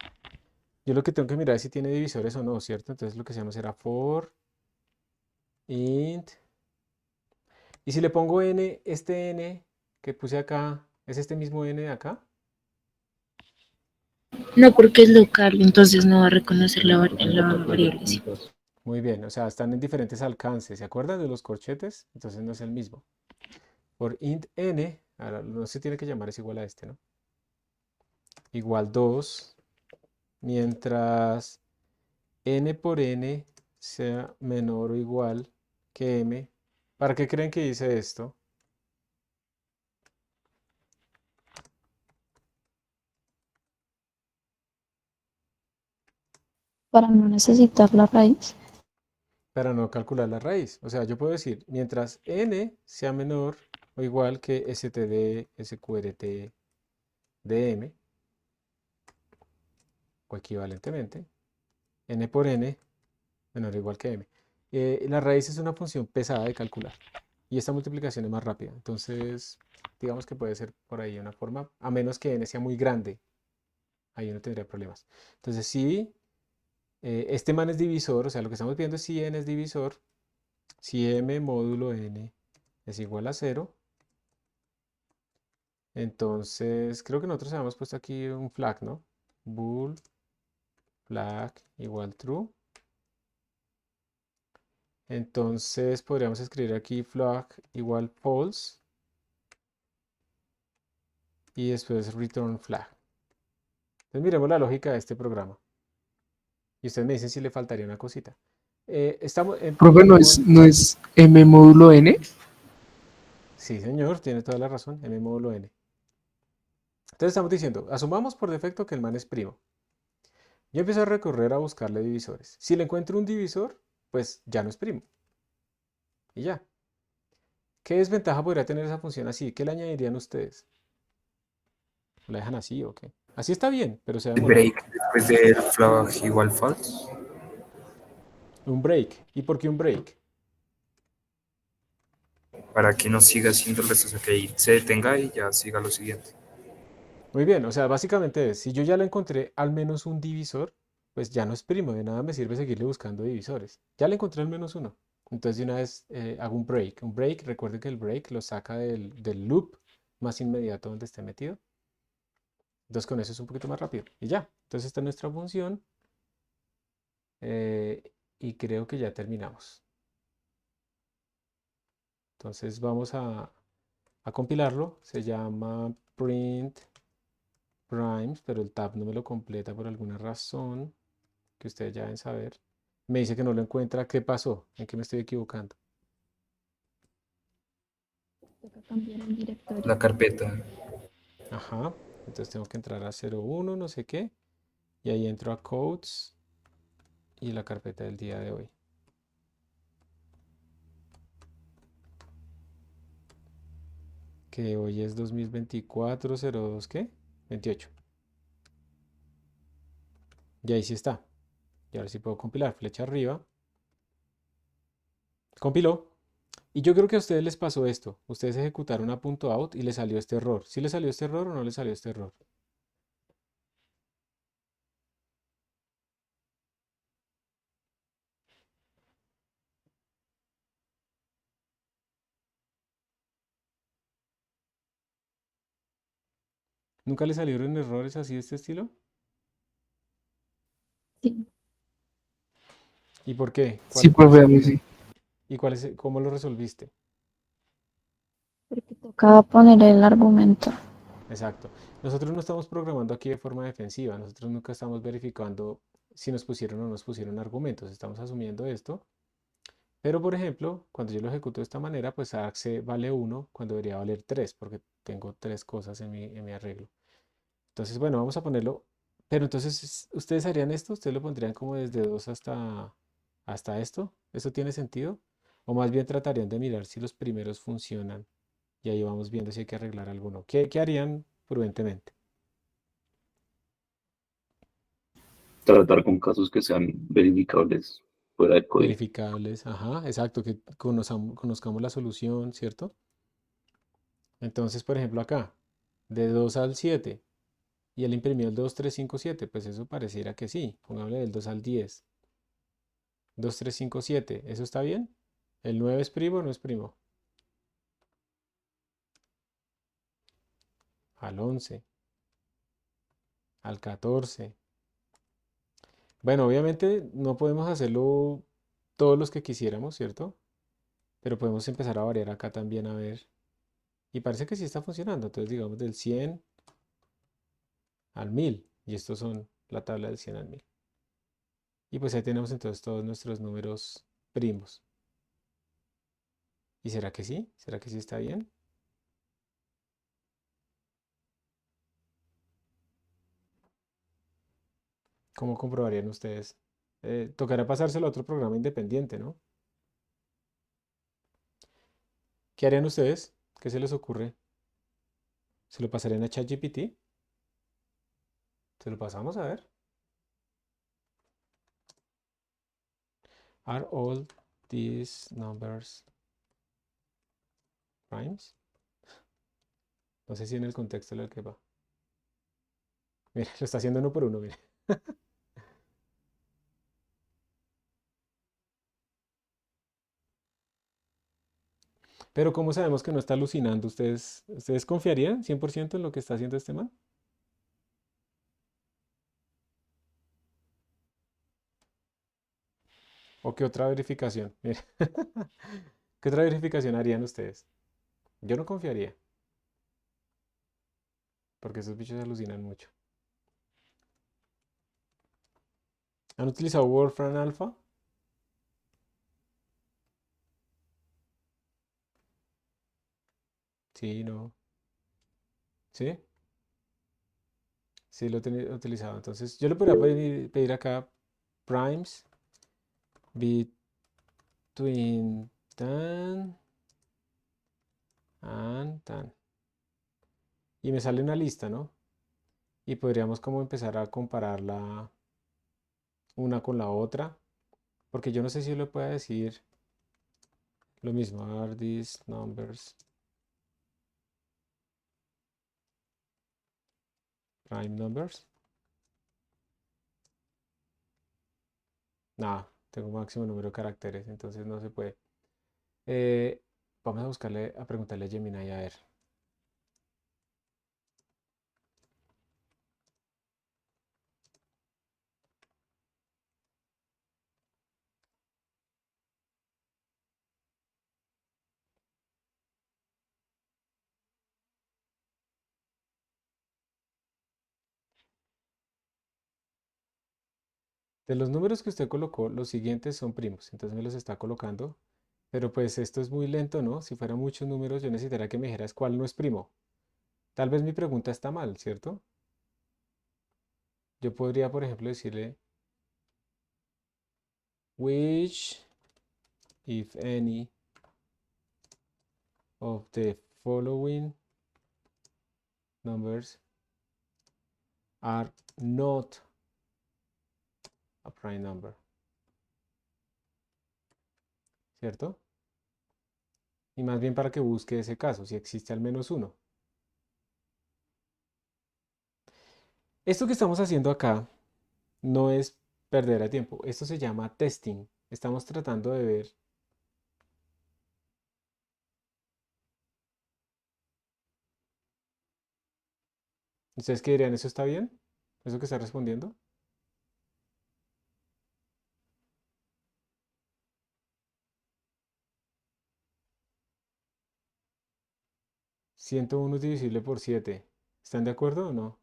Yo lo que tengo que mirar es si tiene divisores o no, ¿cierto? Entonces lo que hacemos será for int. Y si le pongo n, este n que puse acá, ¿es este mismo n de acá? No, porque es local, entonces no va a reconocer la variable. Sí. Muy bien, o sea, están en diferentes alcances. ¿Se acuerdan de los corchetes? Entonces no es el mismo. Por int n, ahora no se tiene que llamar, es igual a este, ¿no? Igual 2, mientras n por n sea menor o igual que m. ¿Para qué creen que dice esto? Para no necesitar la raíz. Para no calcular la raíz. O sea, yo puedo decir, mientras n sea menor o igual que std sqrt dm, o equivalentemente, n por n menor o igual que m. La raíz es una función pesada de calcular y esta multiplicación es más rápida. Entonces, digamos que puede ser por ahí una forma, a menos que n sea muy grande, ahí uno tendría problemas. Entonces, si este man es divisor, o sea, lo que estamos viendo es si n es divisor, si m módulo n es igual a 0, entonces creo que nosotros habíamos puesto aquí un flag, ¿no? Bool flag igual true. Entonces podríamos escribir aquí flag igual false y después return flag. Entonces miremos la lógica de este programa. Y ustedes me dicen si le faltaría una cosita. Estamos en Profe, no es M módulo N. Sí, señor, tiene toda la razón, m módulo n. Entonces estamos diciendo, asumamos por defecto que el man es primo. Yo empiezo a recorrer a buscarle divisores. Si le encuentro un divisor, pues ya no es primo. Y ya. ¿Qué desventaja podría tener esa función así? ¿Qué le añadirían ustedes? ¿La dejan así o qué? Así está bien, pero se va a El demorar. break después del flag igual false. Un break. ¿Y por qué un break? Para que no siga haciendo el resto, o sea, que ahí se detenga y ya siga lo siguiente. Muy bien, o sea, básicamente es, si yo ya le encontré al menos un divisor, pues ya no es primo, de nada me sirve seguirle buscando divisores. Ya le encontré al menos uno. Entonces de una vez hago un break. Un break, recuerden que el break lo saca del loop más inmediato donde esté metido. Entonces con eso es un poquito más rápido. Y ya, entonces esta es nuestra función. eh, y creo que ya terminamos. Entonces vamos a compilarlo. Se llama print primes, pero el tab no me lo completa por alguna razón que ustedes ya deben saber. Me dice que no lo encuentra. ¿Qué pasó? ¿En qué me estoy equivocando? Toca cambiar el directorio. La carpeta. Ajá. Entonces tengo que entrar a 01, no sé qué. Y ahí entro a codes y la carpeta del día de hoy. Que hoy es 2024-02, ¿qué? 28. Y ahí sí está. Y ahora sí puedo compilar. Flecha arriba. Compiló. Y yo creo que a ustedes les pasó esto. Ustedes ejecutaron a .out y les salió este error. ¿Sí les salió este error o no les salió este error? ¿Nunca les salieron errores así de este estilo? Sí, ¿Y por qué? Sí, profe, a mí sí. ¿Y cómo lo resolviste? porque toca poner el argumento. Exacto. Nosotros no estamos programando aquí de forma defensiva. Nosotros nunca estamos verificando si nos pusieron o no nos pusieron argumentos. Estamos asumiendo esto. Pero, por ejemplo, cuando yo lo ejecuto de esta manera, pues argc vale 1 cuando debería valer 3 porque tengo tres cosas en mi arreglo. Entonces, bueno, vamos a ponerlo. Pero entonces, ¿ustedes harían esto? ¿Ustedes lo pondrían como desde 2 hasta esto? ¿Eso tiene sentido? O más bien tratarían de mirar si los primeros funcionan y ahí vamos viendo si hay que arreglar alguno. ¿Qué harían prudentemente? Tratar con casos que sean verificables fuera de código. Verificables, ajá, exacto, que conozcamos la solución, ¿cierto? Entonces, por ejemplo, acá, de 2 al 7, y él imprimió el 2357, pues eso pareciera que sí. Pongámosle del 2 al 10. 2357, ¿eso está bien? ¿El 9 es primo o no es primo? Al 11, al 14. Bueno, obviamente no podemos hacerlo todos los que quisiéramos, ¿cierto? Pero podemos empezar a variar acá también a ver. Y parece que sí está funcionando. Entonces, digamos del 100 al 1000. Y estos son la tabla del 100 al 1000. Y pues ahí tenemos entonces todos nuestros números primos. ¿Y será que sí? ¿Será que sí está bien? ¿Cómo comprobarían ustedes? Tocará pasárselo a otro programa independiente, ¿no? ¿Qué harían ustedes? ¿Qué se les ocurre? ¿Se lo pasarían a ChatGPT? ¿Se lo pasamos a ver? Are all these numbers primes. No sé si en el contexto del que va. Mira, lo está haciendo uno por uno, mire. Pero ¿cómo sabemos que no está alucinando? ¿Ustedes confiarían 100% en lo que está haciendo este man? ¿O qué otra verificación? Mira. ¿Qué otra verificación harían ustedes? Yo no confiaría, porque esos bichos alucinan mucho. ¿Han utilizado Wolfram Alpha? Sí, no. ¿Sí? Sí, lo he utilizado. Entonces, yo le podría pedir acá primes between tan and tan. Y me sale una lista, ¿no? Y podríamos como empezar a compararla una con la otra. Porque yo no sé si yo le puedo decir lo mismo. Are these numbers prime numbers? Nada, tengo máximo número de caracteres, entonces no se puede. Eh, Vamos a buscarle, a preguntarle a Gemini a ver. De los números que usted colocó, los siguientes son primos, entonces me los está colocando. Pero pues esto es muy lento, ¿no? Si fueran muchos números, yo necesitaría que me dijeras cuál no es primo. Tal vez mi pregunta está mal, ¿cierto? Yo podría, por ejemplo, decirle, which, if any, of the following numbers are not a prime number, ¿cierto? Y más bien para que busque ese caso, si existe al menos uno. Esto que estamos haciendo acá no es perder el tiempo, esto se llama testing. Estamos tratando de ver. ¿Ustedes qué dirían? ¿Eso está bien? ¿Eso que está respondiendo? 101 divisible por 7. ¿Están de acuerdo o no?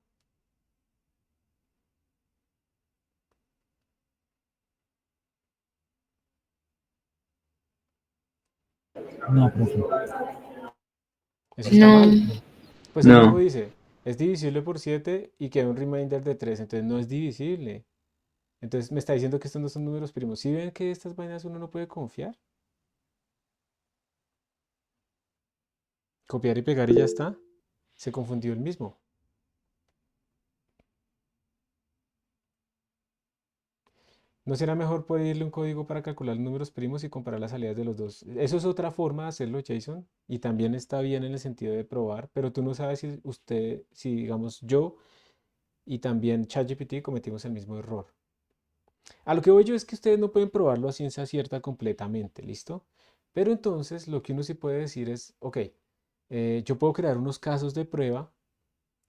No, profe. Eso está No, mal. Pues el mismo No, dice, es divisible por 7 y queda un remainder de 3, entonces no es divisible. Entonces me está diciendo que estos no son números primos. ¿Sí ven que estas vainas uno no puede confiar? Copiar y pegar y ya está. Se confundió el mismo. ¿No será mejor pedirle un código para calcular los números primos y comparar las salidas de los dos? Eso es otra forma de hacerlo, Jason, y también está bien en el sentido de probar, pero tú no sabes si usted, si digamos yo y también ChatGPT cometimos el mismo error. A lo que voy yo es que ustedes no pueden probarlo a ciencia cierta completamente, ¿listo? Pero entonces lo que uno sí puede decir es, ok, yo puedo crear unos casos de prueba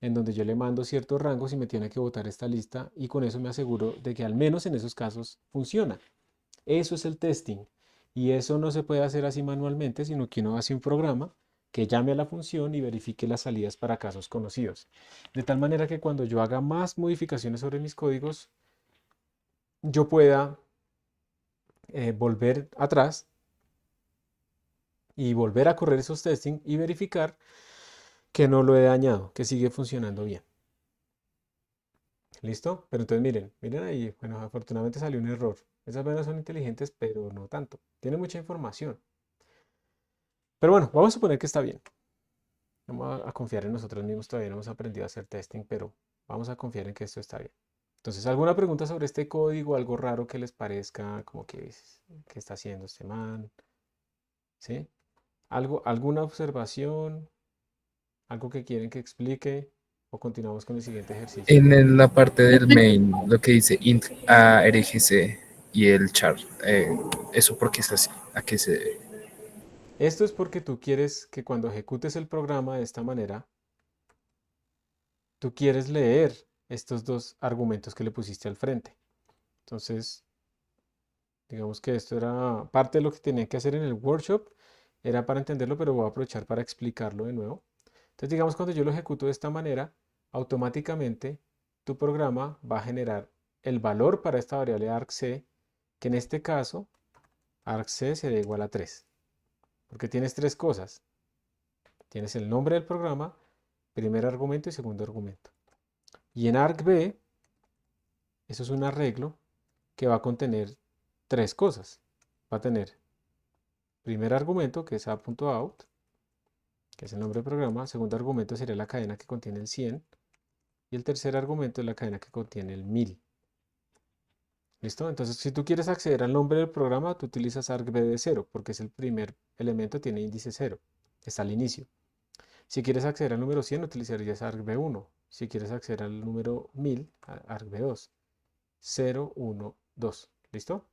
en donde yo le mando ciertos rangos y me tiene que botar esta lista y con eso me aseguro de que al menos en esos casos funciona. Eso es el testing. Y eso no se puede hacer así manualmente, sino que uno hace un programa que llame a la función y verifique las salidas para casos conocidos. De tal manera que cuando yo haga más modificaciones sobre mis códigos, yo pueda volver atrás y volver a correr esos testing y verificar que no lo he dañado, que sigue funcionando bien. ¿Listo? Pero entonces miren ahí. Bueno, afortunadamente salió un error. Esas vainas son inteligentes, pero no tanto. Tiene mucha información. Pero bueno, vamos a suponer que está bien. Vamos a confiar en nosotros mismos. Todavía no hemos aprendido a hacer testing, pero vamos a confiar en que esto está bien. Entonces, ¿alguna pregunta sobre este código? ¿Algo raro que les parezca como que está haciendo este man? ¿Sí? ¿Alguna observación? ¿Algo que quieren que explique? ¿O continuamos con el siguiente ejercicio? La parte del main, lo que dice int argc y el char, ¿eso por qué es así? ¿A qué se debe? Esto es porque tú quieres que cuando ejecutes el programa de esta manera, tú quieres leer estos dos argumentos que le pusiste al frente. Entonces, digamos que esto era parte de lo que tenía que hacer en el workshop, era para entenderlo, pero voy a aprovechar para explicarlo de nuevo. Entonces, digamos, cuando yo lo ejecuto de esta manera, automáticamente tu programa va a generar el valor para esta variable argc, que en este caso, argc será igual a 3, porque tienes tres cosas. Tienes el nombre del programa, primer argumento y segundo argumento. Y en argv, eso es un arreglo que va a contener tres cosas. Va a tener primer argumento, que es a.out, que es el nombre del programa. Segundo argumento sería la cadena que contiene el 100. Y el tercer argumento es la cadena que contiene el 1000. ¿Listo? Entonces, si tú quieres acceder al nombre del programa, tú utilizas argv de 0, porque es el primer elemento, tiene índice 0. Está al inicio. Si quieres acceder al número 100, utilizarías argv1. Si quieres acceder al número 1000, argv2. 0, 1, 2. ¿Listo?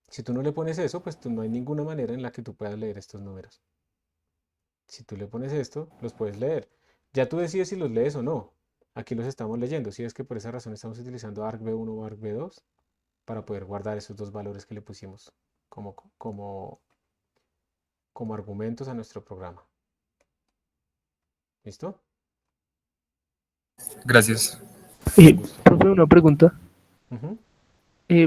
Si tú no le pones eso, pues no hay ninguna manera en la que tú puedas leer estos números. Si tú le pones esto, los puedes leer. Ya tú decides si los lees o no. Aquí los estamos leyendo. Si es que por esa razón estamos utilizando argv1 o argv2 para poder guardar esos dos valores que le pusimos como argumentos a nuestro programa. ¿Listo? Gracias. Con gusto. Profe, una pregunta. Ujú.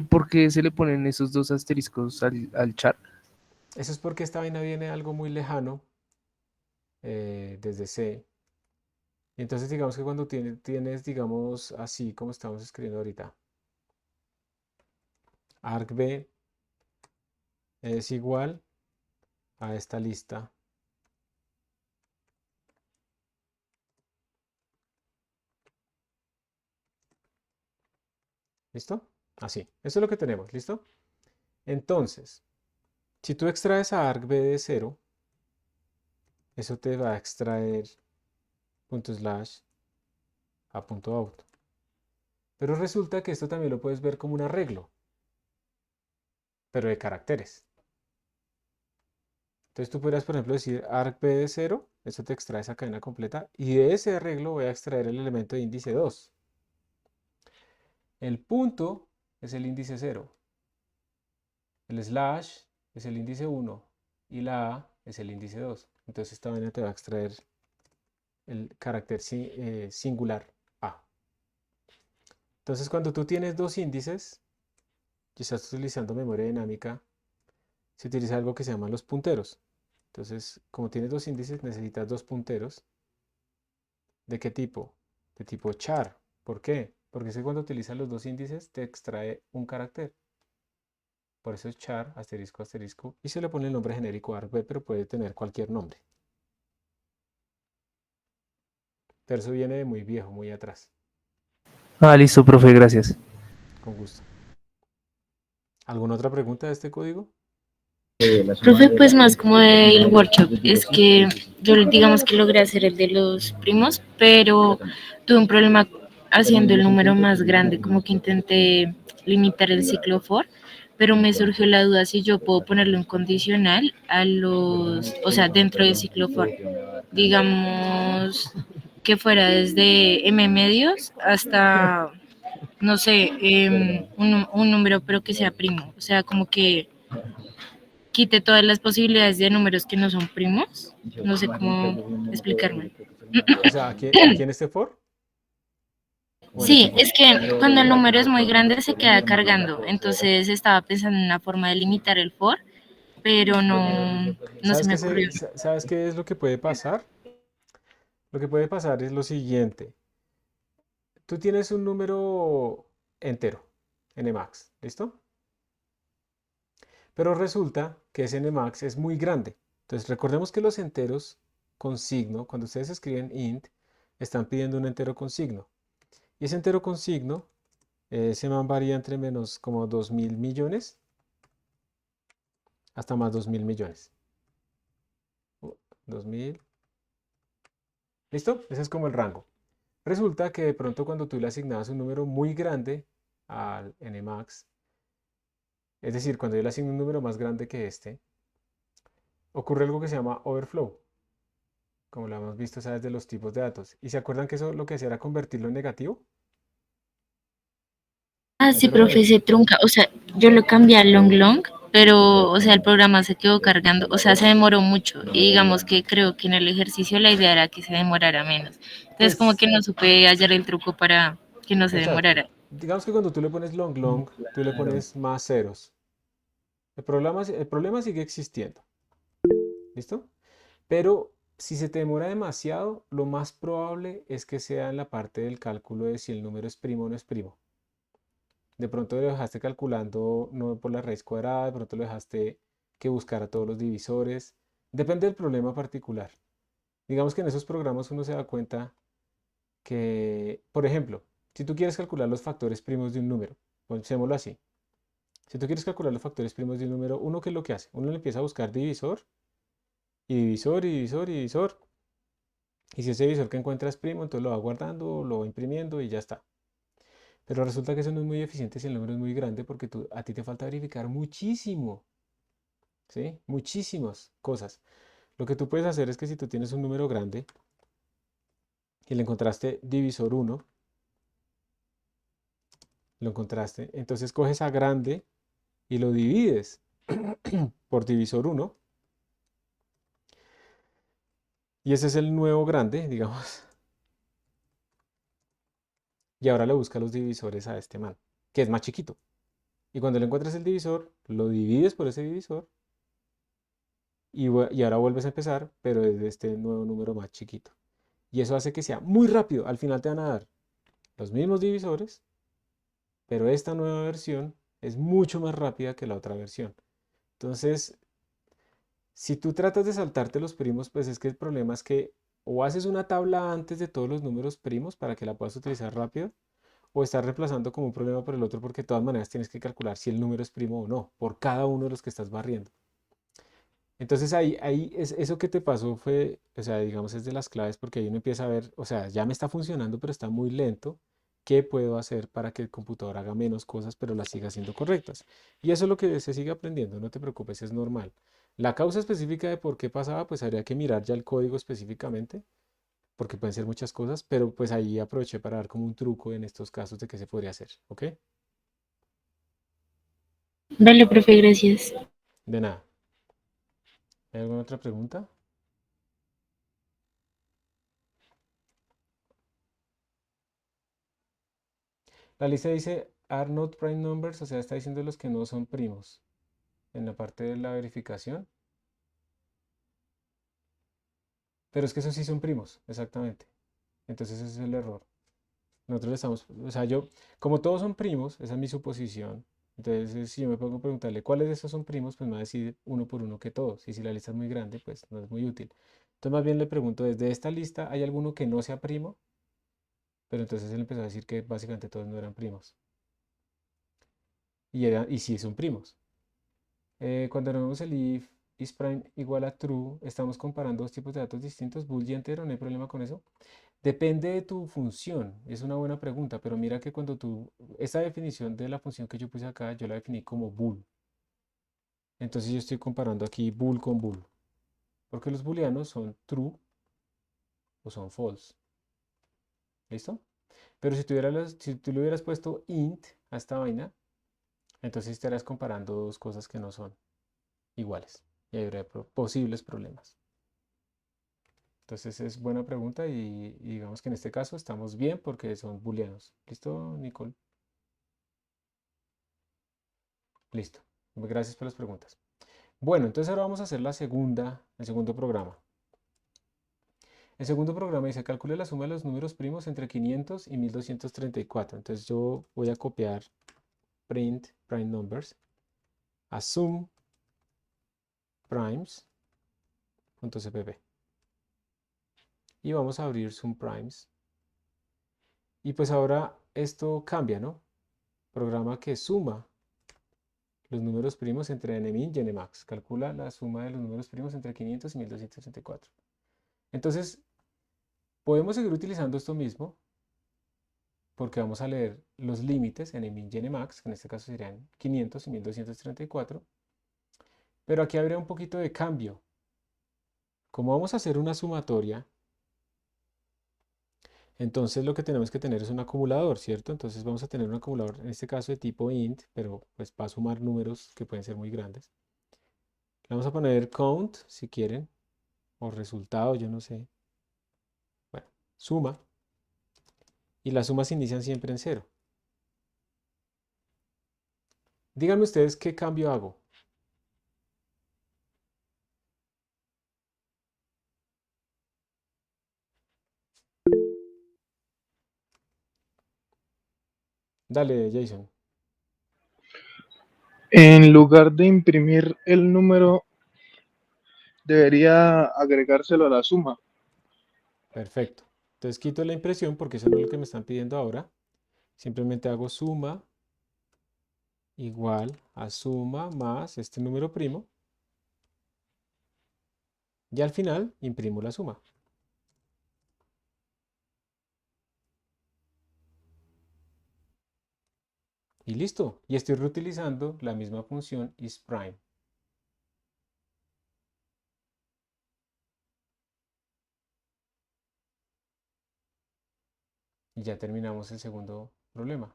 ¿Por qué se le ponen esos dos asteriscos al char? Eso es porque esta vaina viene de algo muy lejano, desde C. Y entonces digamos que cuando tienes, digamos, así como estamos escribiendo ahorita, argv es igual a esta lista. ¿Listo? Así. Eso es lo que tenemos. ¿Listo? Entonces, si tú extraes a argv de 0, eso te va a extraer ./a.out. Pero resulta que esto también lo puedes ver como un arreglo, pero de caracteres. Entonces tú podrías, por ejemplo, decir argv de 0, eso te extrae esa cadena completa, y de ese arreglo voy a extraer el elemento de índice 2. El punto es el índice 0, el slash es el índice 1 y la A es el índice 2. Entonces esta vaina te va a extraer el carácter singular A. Entonces cuando tú tienes dos índices y estás utilizando memoria dinámica, se utiliza algo que se llaman los punteros. Entonces, como tienes dos índices, necesitas dos punteros. ¿De qué tipo? De tipo char. ¿Por qué? Porque es que cuando utilizas los dos índices te extrae un carácter. Por eso es char, asterisco, asterisco. Y se le pone el nombre genérico argv, pero puede tener cualquier nombre. Pero eso viene de muy viejo, muy atrás. Listo, profe, gracias. Con gusto. ¿Alguna otra pregunta de este código? Profe, pues más como del workshop, es que yo digamos que logré hacer el de los primos, pero tuve un problema haciendo el número más grande, como que intenté limitar el ciclo for, pero me surgió la duda si yo puedo ponerle un condicional a los, o sea, dentro del ciclo for, digamos que fuera desde m medios hasta, no sé, un número pero que sea primo, o sea, como que quite todas las posibilidades de números que no son primos. No sé cómo explicarme. O sea, aquí en este for o en este Sí, for. es que cuando el número es muy grande se queda cargando. Entonces estaba pensando en una forma de limitar el for, pero no se ¿Sabes me qué, ocurrió. sabes qué es lo que puede pasar? Lo que puede pasar es lo siguiente. Tú tienes un número entero, nmax, ¿listo? Pero resulta que ese nmax es muy grande. Entonces recordemos que los enteros con signo, cuando ustedes escriben int, están pidiendo un entero con signo. Y ese entero con signo Ese man varía entre menos como 2.000 millones hasta más 2.000 millones. 2.000. ¿Listo? Ese es como el rango. Resulta que de pronto cuando tú le asignabas un número muy grande al nmax, es decir, cuando yo le asigno un número más grande que este, ocurre algo que se llama overflow, como lo hemos visto, ¿sabes? De los tipos de datos. ¿Y se acuerdan que eso lo que hacía era convertirlo en negativo? Ah, ¿Sí sí, se recuerdan? profe, se trunca. O sea, yo lo cambié a long long, pero, o sea, el programa se quedó cargando. O sea, se demoró mucho. Y digamos que creo que en el ejercicio la idea era que se demorara menos. Entonces, como Pues, que no supe hallar el truco para que no se exacto. demorara. Digamos que cuando tú le pones long long, tú le Claro. pones más ceros. El problema sigue existiendo. ¿Listo? Pero si se te demora demasiado, lo más probable es que sea en la parte del cálculo de si el número es primo o no es primo. De pronto lo dejaste calculando no por la raíz cuadrada, de pronto lo dejaste que buscara todos los divisores. Depende del problema particular. Digamos que en esos programas uno se da cuenta que, por ejemplo, si tú quieres calcular los factores primos de un número, pensémoslo así. Si tú quieres calcular los factores primos de un número, ¿uno qué es lo que hace? Uno le empieza a buscar divisor y divisor y divisor y divisor. Y si ese divisor que encuentra es primo, entonces lo va guardando, lo va imprimiendo y ya está. Pero resulta que eso no es muy eficiente si el número es muy grande porque a ti te falta verificar muchísimo, ¿sí? Muchísimas cosas. Lo que tú puedes hacer es que si tú tienes un número grande y le encontraste divisor uno, lo encontraste, entonces coges a grande y lo divides por divisor uno y ese es el nuevo grande, digamos. Y ahora le busca los divisores a este man, que es más chiquito. Y cuando le encuentres el divisor, lo divides por ese divisor y ahora vuelves a empezar, pero desde este nuevo número más chiquito. Y eso hace que sea muy rápido. Al final te van a dar los mismos divisores, pero esta nueva versión es mucho más rápida que la otra versión. Entonces, si tú tratas de saltarte los primos, pues es que el problema es que o haces una tabla antes de todos los números primos para que la puedas utilizar rápido, o estás reemplazando como un problema por el otro porque de todas maneras tienes que calcular si el número es primo o no, por cada uno de los que estás barriendo. Entonces ahí eso que te pasó fue, o sea, digamos, es de las claves porque ahí uno empieza a ver, o sea, ya me está funcionando, pero está muy lento. ¿Qué puedo hacer para que el computador haga menos cosas, pero las siga haciendo correctas? Y eso es lo que se sigue aprendiendo, no te preocupes, es normal. La causa específica de por qué pasaba, pues habría que mirar ya el código específicamente, porque pueden ser muchas cosas, pero pues ahí aproveché para dar como un truco en estos casos de qué se podría hacer, ¿ok? Vale, profe, gracias. De nada. ¿Hay alguna otra pregunta? La lista dice are not prime numbers, o sea, está diciendo los que no son primos en la parte de la verificación. Pero es que esos sí son primos, exactamente. Entonces ese es el error. Nosotros le estamos, o sea, como todos son primos, esa es mi suposición. Entonces, si yo me pongo a preguntarle cuáles de esos son primos, pues me va a decir uno por uno que todos. Y si la lista es muy grande, pues no es muy útil. Entonces, más bien le pregunto, ¿desde esta lista hay alguno que no sea primo? Pero entonces él empezó a decir que básicamente todos no eran primos. Y sí son primos. Cuando vemos el if isPrime igual a true, estamos comparando dos tipos de datos distintos, bool y entero, no hay problema con eso. Depende de tu función, es una buena pregunta, pero mira que esta definición de la función que yo puse acá, yo la definí como bool. Entonces yo estoy comparando aquí bool con bool, porque los booleanos son true o son false. ¿Listo? Pero si tú le hubieras puesto int a esta vaina, entonces estarías comparando dos cosas que no son iguales y habría posibles problemas. Entonces es buena pregunta y digamos que en este caso estamos bien porque son booleanos. ¿Listo, Nicole? Listo. Gracias por las preguntas. Bueno, entonces ahora vamos a hacer el segundo programa. El segundo programa dice, calcule la suma de los números primos entre 500 y 1234. Entonces yo voy a copiar print prime numbers, assume primes.cpp. Y vamos a abrir sum primes. Y pues ahora esto cambia, ¿no? programa que suma los números primos entre nmin y nmax. Calcula la suma de los números primos entre 500 y 1234. Entonces, podemos seguir utilizando esto mismo porque vamos a leer los límites nmin y nmax, que en este caso serían 500 y 1234. Pero aquí habría un poquito de cambio. Como vamos a hacer una sumatoria, entonces lo que tenemos que tener es un acumulador, ¿cierto? Entonces vamos a tener un acumulador, en este caso de tipo int, pero pues va a sumar números que pueden ser muy grandes. Le vamos a poner count, si quieren, o resultado, yo no sé. Bueno, suma. Y las sumas se inician siempre en 0. Díganme ustedes qué cambio hago. Dale, Jason. En lugar de imprimir el número, debería agregárselo a la suma. Perfecto. Entonces quito la impresión porque eso no es lo que me están pidiendo ahora. Simplemente hago suma igual a suma más este número primo. Y al final imprimo la suma. Y listo. Y estoy reutilizando la misma función isPrime. Y ya terminamos el segundo problema.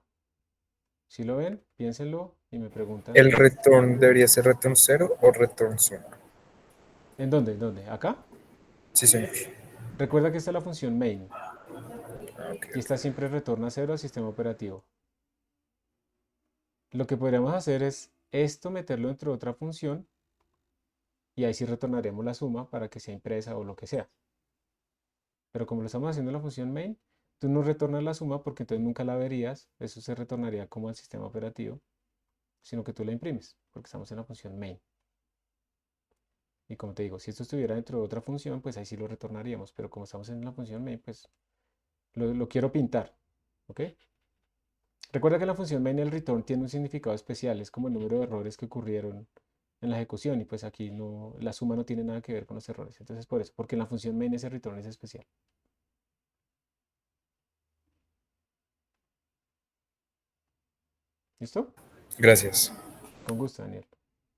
Si lo ven, piénsenlo y me preguntan. ¿El return debería ser return 0 o return sum? ¿En dónde? ¿En dónde? ¿Acá? Sí, señor. Recuerda que esta es la función main. Ah, ok. Y esta siempre retorna 0 al sistema operativo. Lo que podríamos hacer es esto meterlo dentro de otra función. Y ahí sí retornaríamos la suma para que sea impresa o lo que sea. Pero como lo estamos haciendo en la función main, tú no retornas la suma porque entonces nunca la verías. Eso se retornaría como al sistema operativo. Sino que tú la imprimes porque estamos en la función main. Y como te digo, si esto estuviera dentro de otra función, pues ahí sí lo retornaríamos. Pero como estamos en la función main, pues lo quiero pintar. ¿Ok? Recuerda que la función main el return tiene un significado especial. Es como el número de errores que ocurrieron en la ejecución. Y pues aquí no, la suma no tiene nada que ver con los errores. Entonces por eso, porque en la función main ese return es especial. ¿Listo? Gracias. Con gusto, Daniel.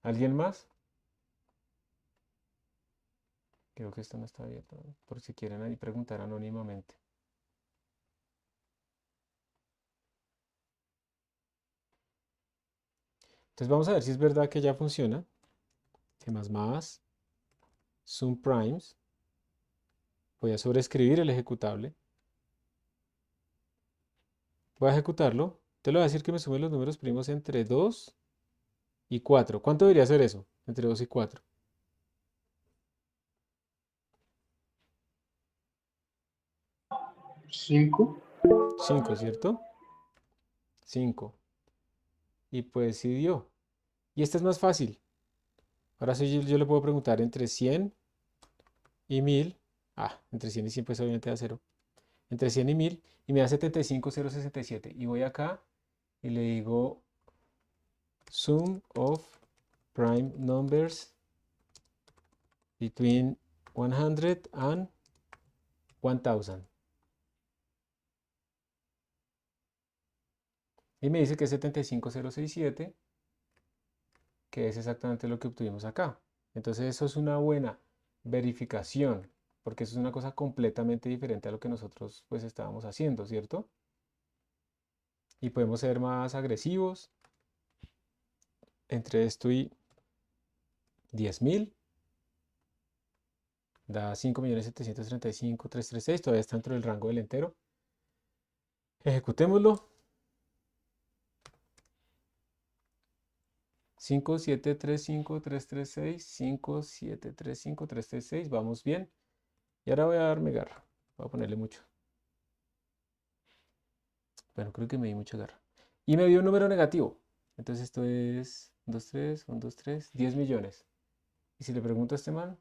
¿Alguien más? Creo que esto no está abierto, ¿no? Por si quieren ahí preguntar anónimamente. Entonces vamos a ver si es verdad que ya funciona. C++, sum primes. Voy a sobreescribir el ejecutable. Voy a ejecutarlo. Te lo voy a decir que me sume los números primos entre 2 y 4. ¿Cuánto debería ser eso? Entre 2 y 4. 5. 5, ¿cierto? 5. Y pues sí dio. Y este es más fácil. Ahora sí yo le puedo preguntar entre 100 y 1000. Entre 100 y 100 pues obviamente da 0. Entre 100 y 1000 y me da 75067. Y voy acá y le digo sum of prime numbers between 100 and 1000. Y me dice que es 75067, que es exactamente lo que obtuvimos acá. Entonces eso es una buena verificación, porque eso es una cosa completamente diferente a lo que nosotros pues estábamos haciendo, ¿cierto? Y podemos ser más agresivos. Entre esto y 10.000 da 5.735.336, todavía está dentro del rango del entero. Ejecutémoslo. 5735336, 5735336, vamos bien. Y ahora voy a darme garra. Voy a ponerle mucho. Bueno, creo que me di mucha garra. Y me dio un número negativo. Entonces esto es 23, 1, 2, 3, 10 millones. Y si le pregunto a este man,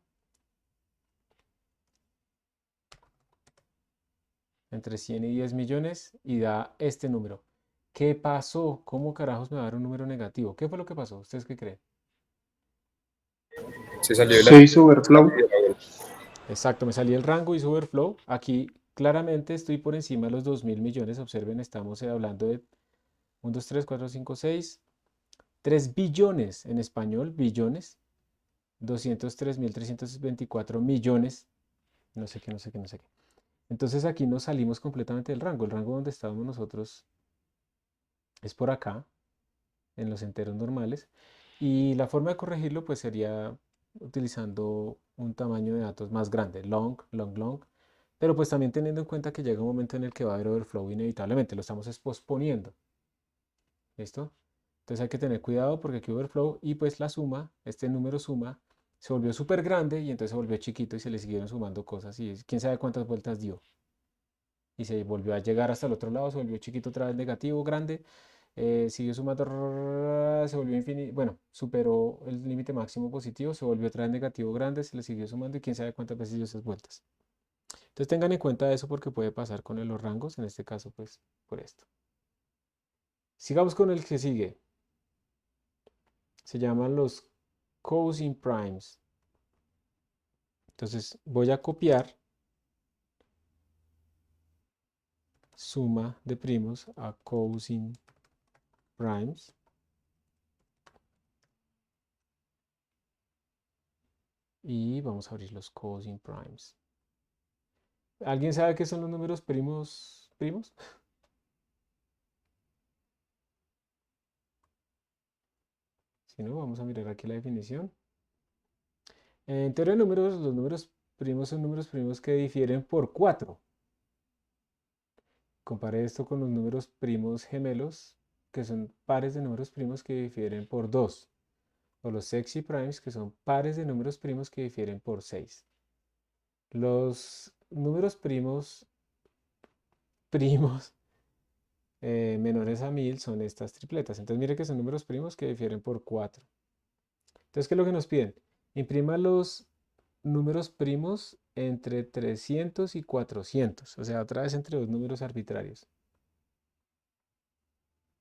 entre 100 y 10 millones, y da este número. ¿Qué pasó? ¿Cómo carajos me va a dar un número negativo? ¿Qué fue lo que pasó? ¿Ustedes qué creen? Se salió de la... 6 overflow. Exacto, me salí el rango, hizo overflow. Aquí claramente estoy por encima de los 2.000 millones. Observen, estamos hablando de 1, 2, 3, 4, 5, 6, 3 billones en español, billones, 203.324 millones, no sé qué, no sé qué, no sé qué. Entonces aquí nos salimos completamente del rango. El rango donde estábamos nosotros es por acá, en los enteros normales. Y la forma de corregirlo pues sería utilizando un tamaño de datos más grande, long, long, long. Pero pues también teniendo en cuenta que llega un momento en el que va a haber overflow inevitablemente, lo estamos posponiendo. ¿Listo? Entonces hay que tener cuidado porque aquí overflow y pues la suma, este número suma, se volvió súper grande y entonces se volvió chiquito y se le siguieron sumando cosas y quién sabe cuántas vueltas dio. Y se volvió a llegar hasta el otro lado, se volvió chiquito otra vez negativo, grande, siguió sumando, se volvió infinito, bueno, superó el límite máximo positivo, se volvió otra vez negativo, grande, se le siguió sumando y quién sabe cuántas veces dio esas vueltas. Entonces tengan en cuenta eso porque puede pasar con los rangos, en este caso pues por esto. Sigamos con el que sigue. Se llaman los Cousin Primes. Entonces voy a copiar suma de primos a Cousin Primes. Y vamos a abrir los Cousin Primes. ¿Alguien sabe qué son los números primos? ¿Primos? Si no, vamos a mirar aquí la definición. En teoría de números, los números primos son números primos que difieren por 4. Compare esto con los números primos gemelos, que son pares de números primos que difieren por 2. O los sexy primes, que son pares de números primos que difieren por 6. Los números primos menores a 1000 son estas tripletas. Entonces mire que son números primos que difieren por 4. Entonces, ¿qué es lo que nos piden? Imprima los números primos entre 300 y 400. O sea, otra vez entre dos números arbitrarios.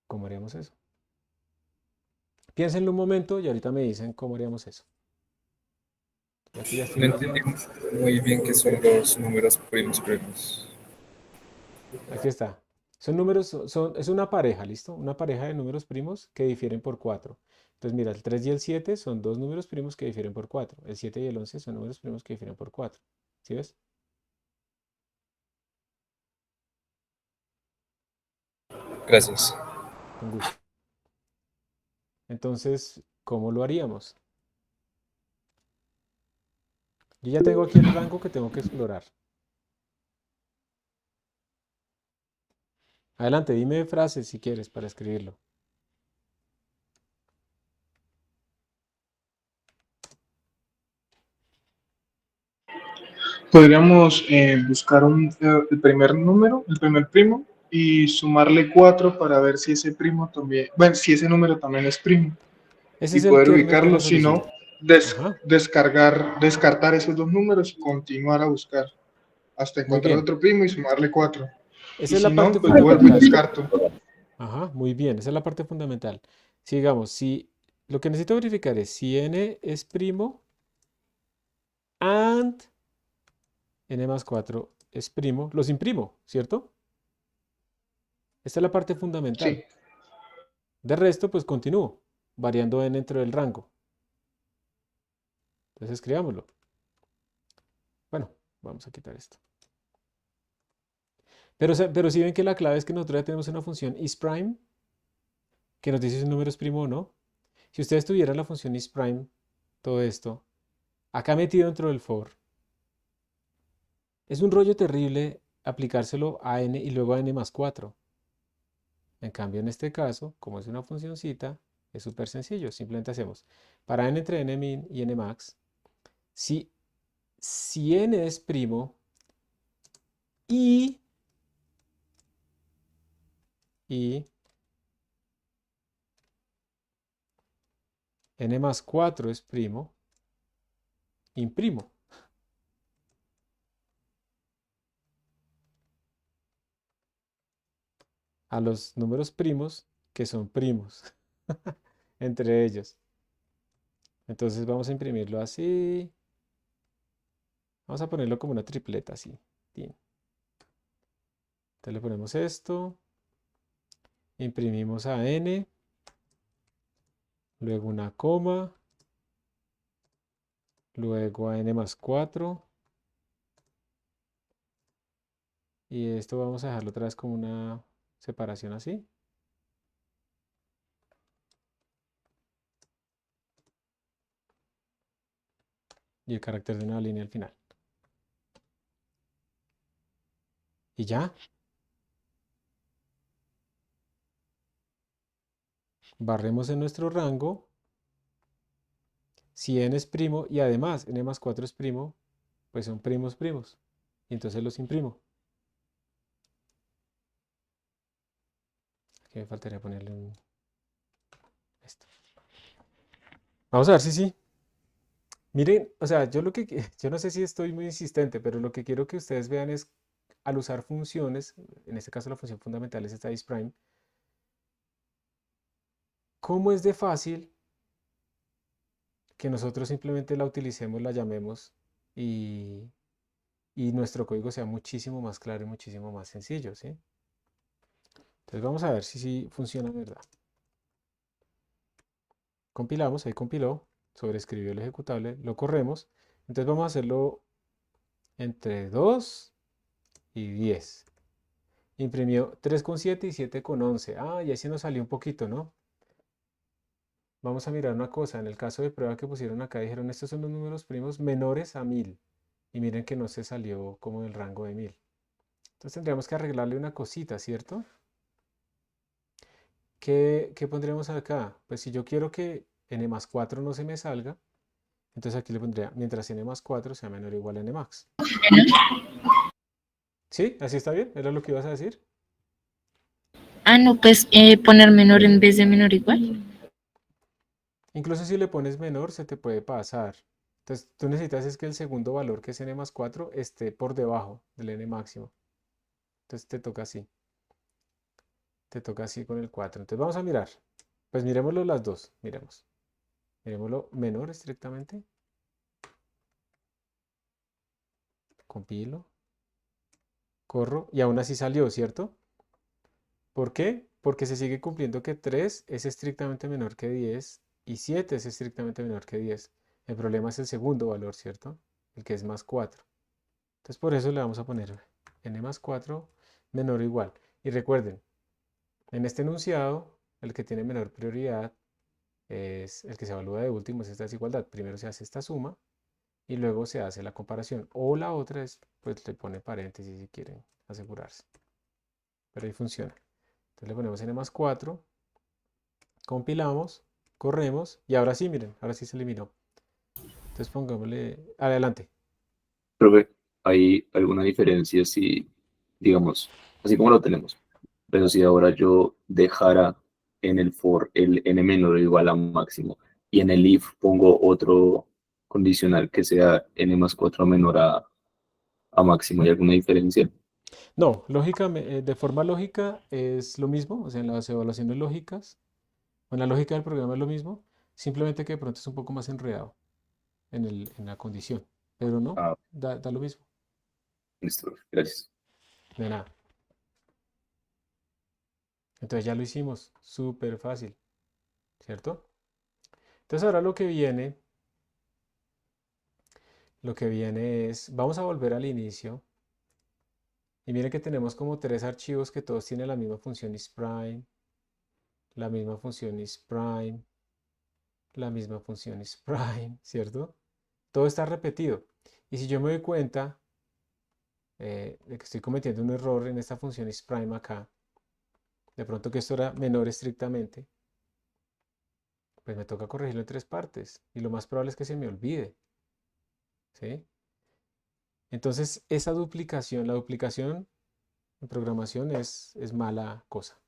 ¿Cómo haríamos eso? Piénsenlo un momento y ahorita me dicen cómo haríamos eso. Aquí ya No estoy. entendí muy bien qué son los números primos. Aquí está. Son números, es una pareja, ¿listo? Una pareja de números primos que difieren por 4. Entonces, mira, el 3 y el 7 son dos números primos que difieren por 4. El 7 y el 11 son números primos que difieren por 4. ¿Sí ves? Gracias. Con gusto. Entonces, ¿cómo lo haríamos? Yo ya tengo aquí el rango que tengo que explorar. Adelante, dime frases si quieres para escribirlo. Podríamos buscar el primer número, el primer primo, y sumarle 4 para ver si ese primo también, bueno, si ese número también es primo, Ese y es el poder kernel de ubicarlo, la si no, solución. Ajá, descartar esos dos números y continuar a buscar hasta muy encontrar bien. otro primo y sumarle 4. Esa Y es si la parte no, pues vuelvo y fundamental. descarto. Ajá, muy bien. Esa es la parte fundamental. Sigamos, si lo que necesito verificar es si n es primo and n más 4 es primo, los imprimo, ¿cierto? Esta es la parte fundamental. Sí, De resto, pues continúo variando n dentro del rango. Entonces escribámoslo. Bueno, vamos a quitar esto. Pero si ven que la clave es que nosotros ya tenemos una función isPrime que nos dice si un número es primo o no. Si ustedes tuvieran la función isPrime, todo esto, acá metido dentro del for, es un rollo terrible aplicárselo a n y luego a n más 4. En cambio, en este caso, como es una funcioncita, es súper sencillo. Simplemente hacemos para n entre n min y n max, si, si n es primo y, y n más 4 es primo, imprimo. a los números primos que son primos entre ellos. Entonces vamos a imprimirlo así. Vamos a ponerlo como una tripleta así. Tin. Entonces le ponemos esto. Imprimimos a n. Luego una coma. Luego a n más 4. Y esto vamos a dejarlo otra vez como una separación así. Y el carácter de una línea al final. Y ya. Barremos en nuestro rango. Si n es primo y además n más 4 es primo, pues son primos primos. Y entonces los imprimo. Aquí me faltaría ponerle un... esto. Vamos a ver si sí. Miren, o sea, yo no sé si estoy muy insistente, pero lo que quiero que ustedes vean es, al usar funciones, en este caso la función fundamental es esta isPrime, cómo es de fácil que nosotros simplemente la utilicemos, la llamemos y nuestro código sea muchísimo más claro y muchísimo más sencillo, ¿sí? Entonces vamos a ver si sí funciona de verdad. Compilamos, ahí compiló, sobreescribió el ejecutable, lo corremos. Entonces vamos a hacerlo entre 2 y 10. Imprimió 3,7 y 7,11. Ah, y ahí sí nos salió un poquito, ¿no? Vamos a mirar una cosa. En el caso de prueba que pusieron acá, dijeron estos son los números primos menores a 1000. Y miren que no se salió como del rango de 1000. Entonces tendríamos que arreglarle una cosita, ¿cierto? ¿Qué pondremos acá? Pues si yo quiero que n más 4 no se me salga, entonces aquí le pondría mientras n más 4 sea menor o igual a n max. ¿Sí? ¿Así está bien? ¿Era lo que ibas a decir? Ah, no, pues poner menor en vez de menor igual. Incluso si le pones menor, se te puede pasar. Entonces, tú necesitas es que el segundo valor, que es n más 4, esté por debajo del n máximo. Entonces te toca así. Te toca así con el 4. Entonces vamos a mirar. Pues miremoslo las dos. Miremos. Miremoslo menor estrictamente. Compilo. Corro. Y aún así salió, ¿cierto? ¿Por qué? Porque se sigue cumpliendo que 3 es estrictamente menor que 10 y 7 es estrictamente menor que 10. El problema es el segundo valor, ¿cierto? El que es más 4. Entonces por eso le vamos a poner n más 4 menor o igual. Y recuerden, en este enunciado, el que tiene menor prioridad es el que se evalúa de último, es esta desigualdad. Primero se hace esta suma y luego se hace la comparación. O la otra es, pues le pone paréntesis si quieren asegurarse. Pero ahí funciona. Entonces le ponemos n más 4, compilamos, corremos y ahora sí, miren, ahora sí se eliminó. Entonces pongámosle, adelante. Profe, ¿hay alguna diferencia si, digamos, así como lo tenemos, pero si ahora yo dejara en el for el n menor o igual a máximo y en el if pongo otro condicional que sea n más 4 menor a máximo, ¿hay alguna diferencia? No, de forma lógica es lo mismo, o sea, en las evaluaciones lógicas, o en la lógica del programa es lo mismo, simplemente que de pronto es un poco más enredado en la condición, pero no, Ah, da lo mismo, listo, profe, gracias. de nada. Entonces ya lo hicimos, súper fácil, ¿cierto? Entonces ahora lo que viene es, vamos a volver al inicio, y miren que tenemos como 3 archivos que todos tienen la misma función isPrime, la misma función isPrime, la misma función isPrime, ¿cierto? Todo está repetido. Y si yo me doy cuenta de que estoy cometiendo un error en esta función isPrime acá, de pronto que esto era menor estrictamente, pues me toca corregirlo en 3 partes. Y lo más probable es que se me olvide, ¿sí? Entonces, la duplicación en programación es mala cosa.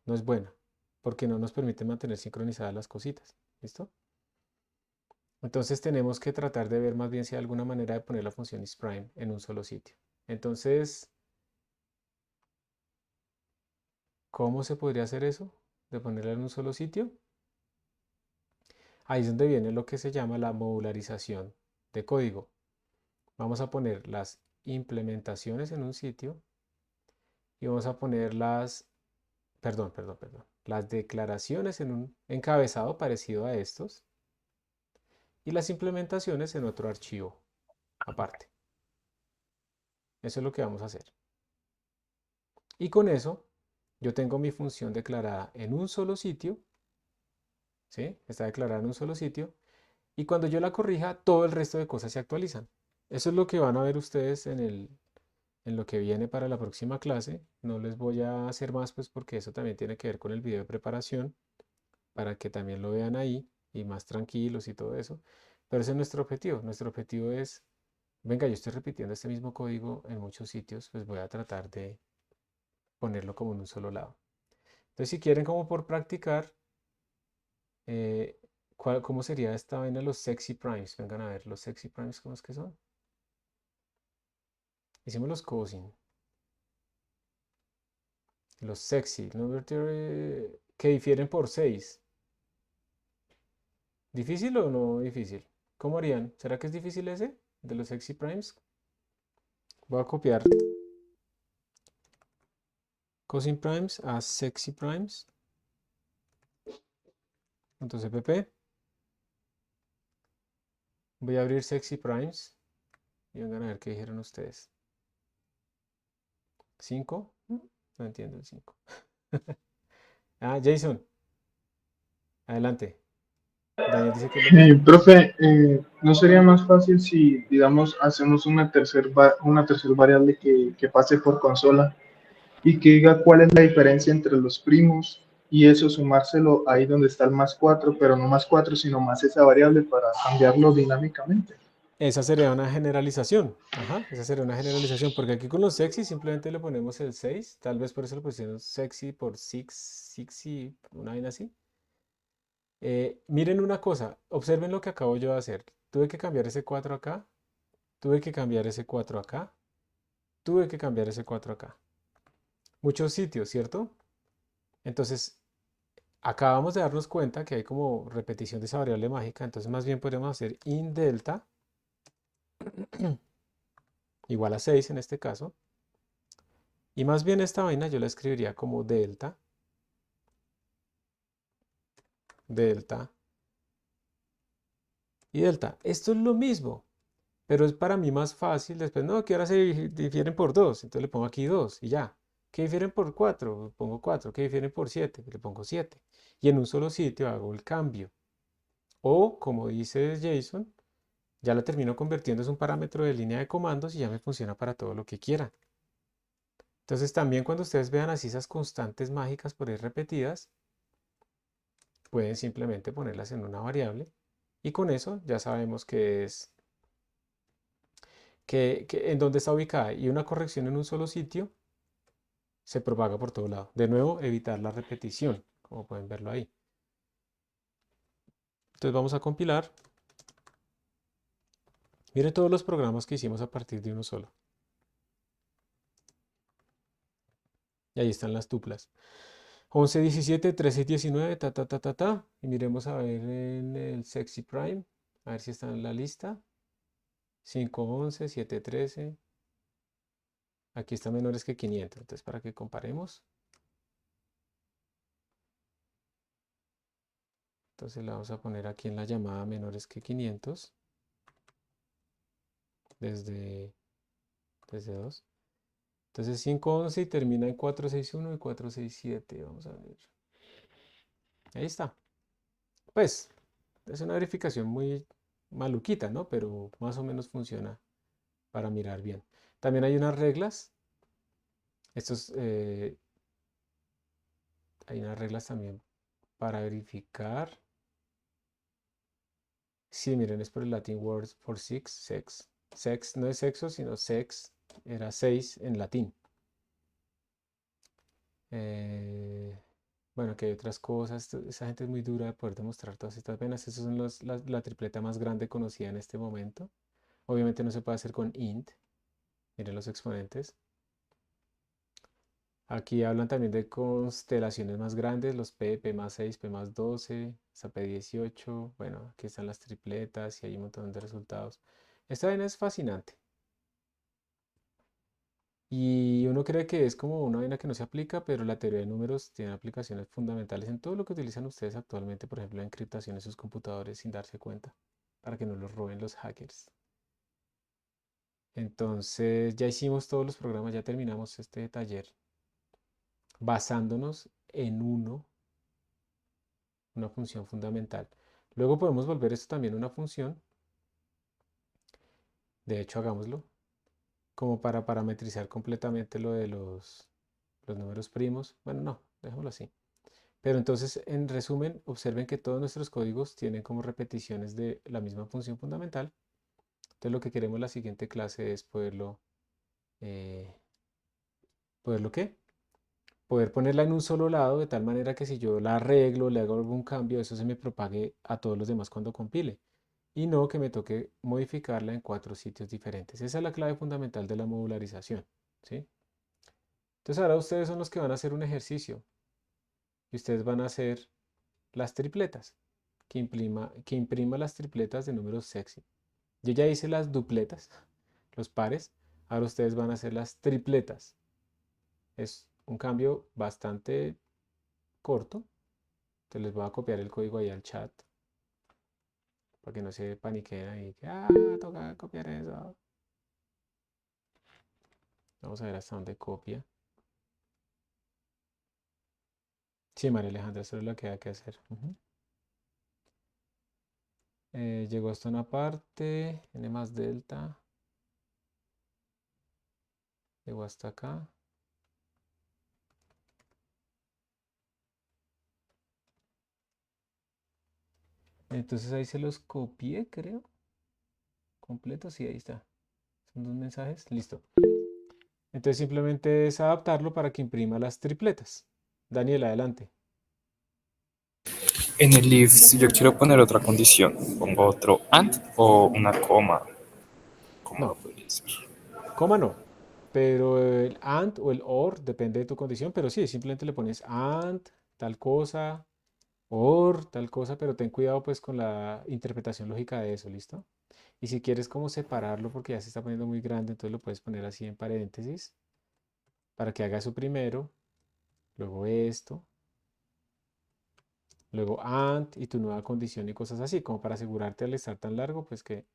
No es buena, porque no nos permite mantener sincronizadas las cositas. ¿Listo? Entonces tenemos que tratar de ver más bien si hay alguna manera de poner la función isPrime en un solo sitio. Entonces, ¿Cómo se podría hacer eso? De ponerla en un solo sitio. Ahí es donde viene lo que se llama la modularización de código. Vamos a poner las implementaciones en un sitio y vamos a poner las declaraciones en un encabezado parecido a estos y las implementaciones en otro archivo aparte. Eso es lo que vamos a hacer. Y con eso yo tengo mi función declarada en un solo sitio, ¿sí? Está declarada en un solo sitio y cuando yo la corrija todo el resto de cosas se actualizan. Eso es lo que van a ver ustedes en lo que viene para la próxima clase. No les voy a hacer más pues porque eso también tiene que ver con el video de preparación para que también lo vean ahí y más tranquilos y todo eso. Pero ese es nuestro objetivo. Nuestro objetivo es, venga, yo estoy repitiendo este mismo código en muchos sitios, pues voy a tratar de ponerlo como en un solo lado. Entonces si quieren como por practicar, eh, ¿cómo sería esta vaina los sexy primes? Vengan a ver, los sexy primes, ¿cómo es que son? Hicimos los cosine. Los sexy, number theory, que difieren por 6. ¿Difícil o no difícil? ¿Cómo harían? ¿Será que es difícil ese de los sexy primes? Voy a copiar cosine primes a sexy primes. Entonces cpp. Voy a abrir sexy primes y vengan a ver qué dijeron ustedes. 5. No entiendo el 5. Ah, Jason. Adelante. Daniel dice que es lo mismo. Profe, ¿no sería más fácil si, digamos, hacemos una tercer variable que pase por consola y que diga cuál es la diferencia entre los primos y eso sumárselo ahí donde está el más 4, pero no más 4, sino más esa variable para cambiarlo dinámicamente? Esa sería una generalización. Ajá, esa sería una generalización. Porque aquí con los sexy simplemente le ponemos el 6. Tal vez por eso le pusieron sexy por 6, una vaina así. Miren una cosa, observen lo que acabo yo de hacer. Tuve que cambiar ese 4 acá, tuve que cambiar ese 4 acá, tuve que cambiar ese 4 acá. Muchos sitios, ¿cierto? Entonces, acabamos de darnos cuenta que hay como repetición de esa variable mágica. Entonces, más bien podríamos hacer in delta igual a 6 en este caso. Y más bien esta vaina yo la escribiría como delta y delta. Esto es lo mismo. Pero es para mí más fácil. Después, no, que ahora se difieren por 2. Entonces le pongo aquí 2 y ya. ¿Qué difieren por 4? Le pongo 4. ¿Qué difieren por 7? Le pongo 7. Y en un solo sitio hago el cambio. O, como dice Jason, ya la termino convirtiendo en un parámetro de línea de comandos y ya me funciona para todo lo que quiera. Entonces también cuando ustedes vean así esas constantes mágicas por ahí repetidas, pueden simplemente ponerlas en una variable. Y con eso ya sabemos que es en dónde está ubicada y una corrección en un solo sitio se propaga por todo lado. De nuevo, evitar la repetición, como pueden verlo ahí. Entonces vamos a compilar. Miren todos los programas que hicimos a partir de uno solo. Y ahí están las tuplas. 11, 17, 13 y 19, ta, ta, ta, ta, ta. Y miremos a ver en el sexy prime, a ver si está en la lista. 5, 11, 7, 13. Aquí está menores que 500. Entonces, para que comparemos. Entonces, la vamos a poner aquí en la llamada menores que 500. Desde 2. Entonces 5, 11 y termina en 4, 6, 1 y 4, 6, 7. Vamos a ver. Ahí está. Pues, es una verificación muy maluquita, ¿no? Pero más o menos funciona para mirar bien. También hay unas reglas. Hay unas reglas también para verificar. Sí, miren, es por el Latin word for six, sex. Sex no es sexo, sino sex. Era 6 en latín. Bueno, que hay otras cosas. Esa gente es muy dura de poder demostrar todas estas venas. Esas son la tripleta más grande conocida en este momento. Obviamente no se puede hacer con int. Miren los exponentes. Aquí hablan también de constelaciones más grandes, los P más 6, P más 12, hasta P18. Bueno, aquí están las tripletas y hay un montón de resultados. Esta vaina es fascinante. Y uno cree que es como una vaina que no se aplica, pero la teoría de números tiene aplicaciones fundamentales en todo lo que utilizan ustedes actualmente, por ejemplo, la encriptación en sus computadores sin darse cuenta, para que no los roben los hackers. Entonces, ya hicimos todos los programas, ya terminamos este taller basándonos en una función fundamental. Luego podemos volver esto también una función, de hecho hagámoslo, como para parametrizar completamente lo de los números primos. Bueno, no, dejémoslo así. Pero entonces, en resumen, observen que todos nuestros códigos tienen como repeticiones de la misma función fundamental. Entonces, lo que queremos en la siguiente clase es eh, ¿poderlo qué? Poder ponerla en un solo lado de tal manera que si yo la arreglo, le hago algún cambio, eso se me propague a todos los demás cuando compile. Y no que me toque modificarla en 4 sitios diferentes. Esa es la clave fundamental de la modularización, ¿sí? Entonces ahora ustedes son los que van a hacer un ejercicio. Y ustedes van a hacer las tripletas. Que imprima las tripletas de números sexy. Yo ya hice las dupletas, los pares. Ahora ustedes van a hacer las tripletas. Es un cambio bastante corto. Entonces les voy a copiar el código ahí al chat. Para que no se paniquen ahí. Toca copiar eso. Vamos a ver hasta dónde copia. Sí, María Alejandra, eso es lo que hay que hacer. Llegó hasta una parte. N más delta. Llegó hasta acá. Entonces ahí se los copié, creo. Completo, sí, ahí está. Son 2 mensajes, listo. Entonces simplemente es adaptarlo para que imprima las tripletas. Daniel, adelante. En el if, si yo quiero poner otra condición, ¿pongo otro and o una coma? ¿Cómo lo No, podría hacer? coma no. Pero el and o el or depende de tu condición. Pero sí, simplemente le pones and, tal cosa, or, tal cosa. Pero ten cuidado pues con la interpretación lógica de eso, ¿listo? Y si quieres como separarlo porque ya se está poniendo muy grande, entonces lo puedes poner así en paréntesis para que haga eso primero, luego esto, luego and y tu nueva condición y cosas así, como para asegurarte al estar tan largo, pues que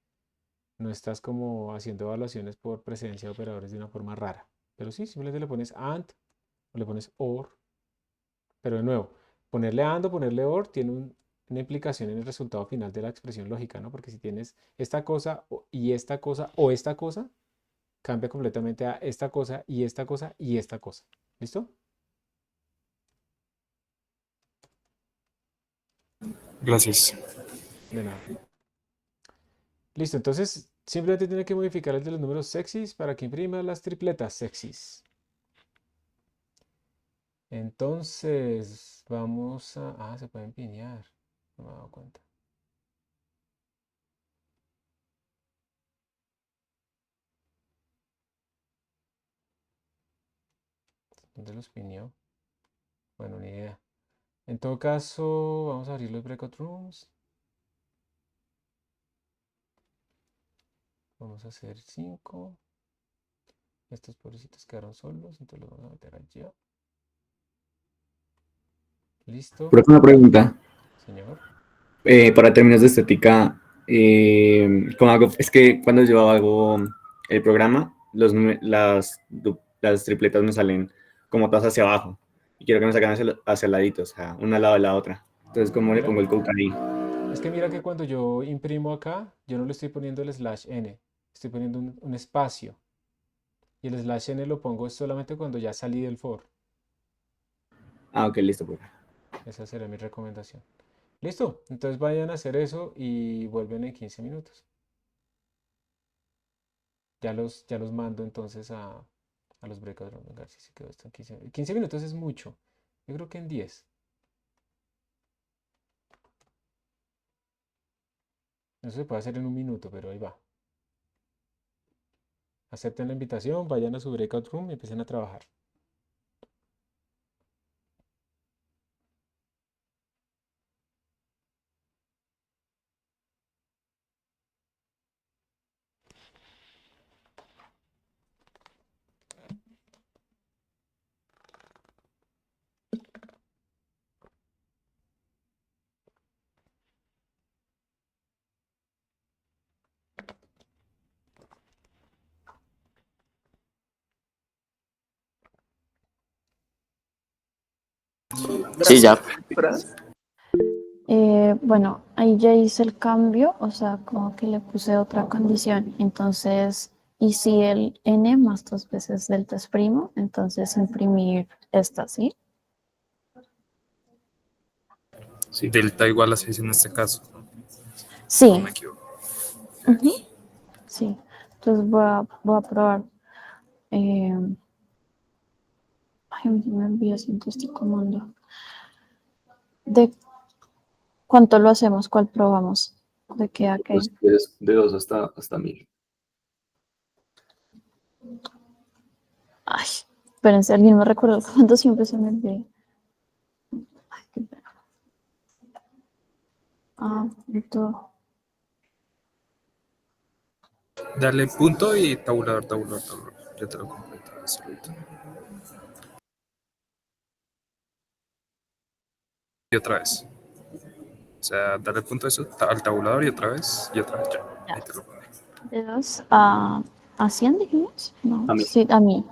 no estás como haciendo evaluaciones por presencia de operadores de una forma rara. Pero sí, simplemente le pones and o le pones or, pero de nuevo, ponerle and o ponerle or tiene una implicación en el resultado final de la expresión lógica, ¿no? Porque si tienes esta cosa y esta cosa o esta cosa, cambia completamente a esta cosa y esta cosa y esta cosa. ¿Listo? Gracias. De nada. Listo, entonces simplemente tiene que modificar el de los números sexys para que imprima las tripletas sexys. Entonces, vamos a... Ah, se pueden pinear. No me he dado cuenta. ¿Dónde los pineó? Bueno, ni idea. En todo caso, vamos a abrir los breakout rooms. Vamos a hacer 5. Estos pobrecitos quedaron solos, entonces los vamos a meter allá. Listo, Por una pregunta, señor. para términos de estética, ¿cómo hago? Es que cuando yo hago el programa, las tripletas me salen como todas hacia abajo. Y quiero que me salgan hacia el ladito, o sea, una al lado de la otra. Entonces, ¿cómo le Mira, pongo el code ahí? es que mira que cuando yo imprimo acá, yo no le estoy poniendo el slash n, estoy poniendo un espacio. Y el slash n lo pongo solamente cuando ya salí del for. Ah, ok, listo, pues. Esa será mi recomendación. Listo, entonces vayan a hacer eso y vuelven en 15 minutos. Ya los mando entonces a los breakout rooms. Venga, si se quedó esto en 15 minutos. 15 minutos es mucho. Yo creo que en 10. Eso se puede hacer en un minuto, pero ahí va. Acepten la invitación, vayan a su breakout room y empiecen a trabajar. Sí, ya. Bueno, ahí ya hice el cambio, o sea, como que le puse otra condición. Entonces, y si el n más 2 veces delta es primo, entonces imprimir esta, ¿sí? Sí, delta igual a 6 en este caso. No Sí. me equivoco. Ujú. Sí. Entonces voy a probar. Ay, me olvidé siempre este comando. ¿De cuánto lo hacemos? ¿Cuál probamos? ¿De qué a qué? Pues es de 2 hasta 1000. Ay, espérense, alguien me recuerda el comando, siempre se me olvida. Ay, qué pena. Punto. Dale punto y tabulador. Ya te lo completo. Eso ahorita. Y otra vez. O sea, dale punto a eso, al tabulador y otra vez ya. Ya. Ahí te lo pongo. De 2 a 100, dijimos. No, A 1000. sí, a mí.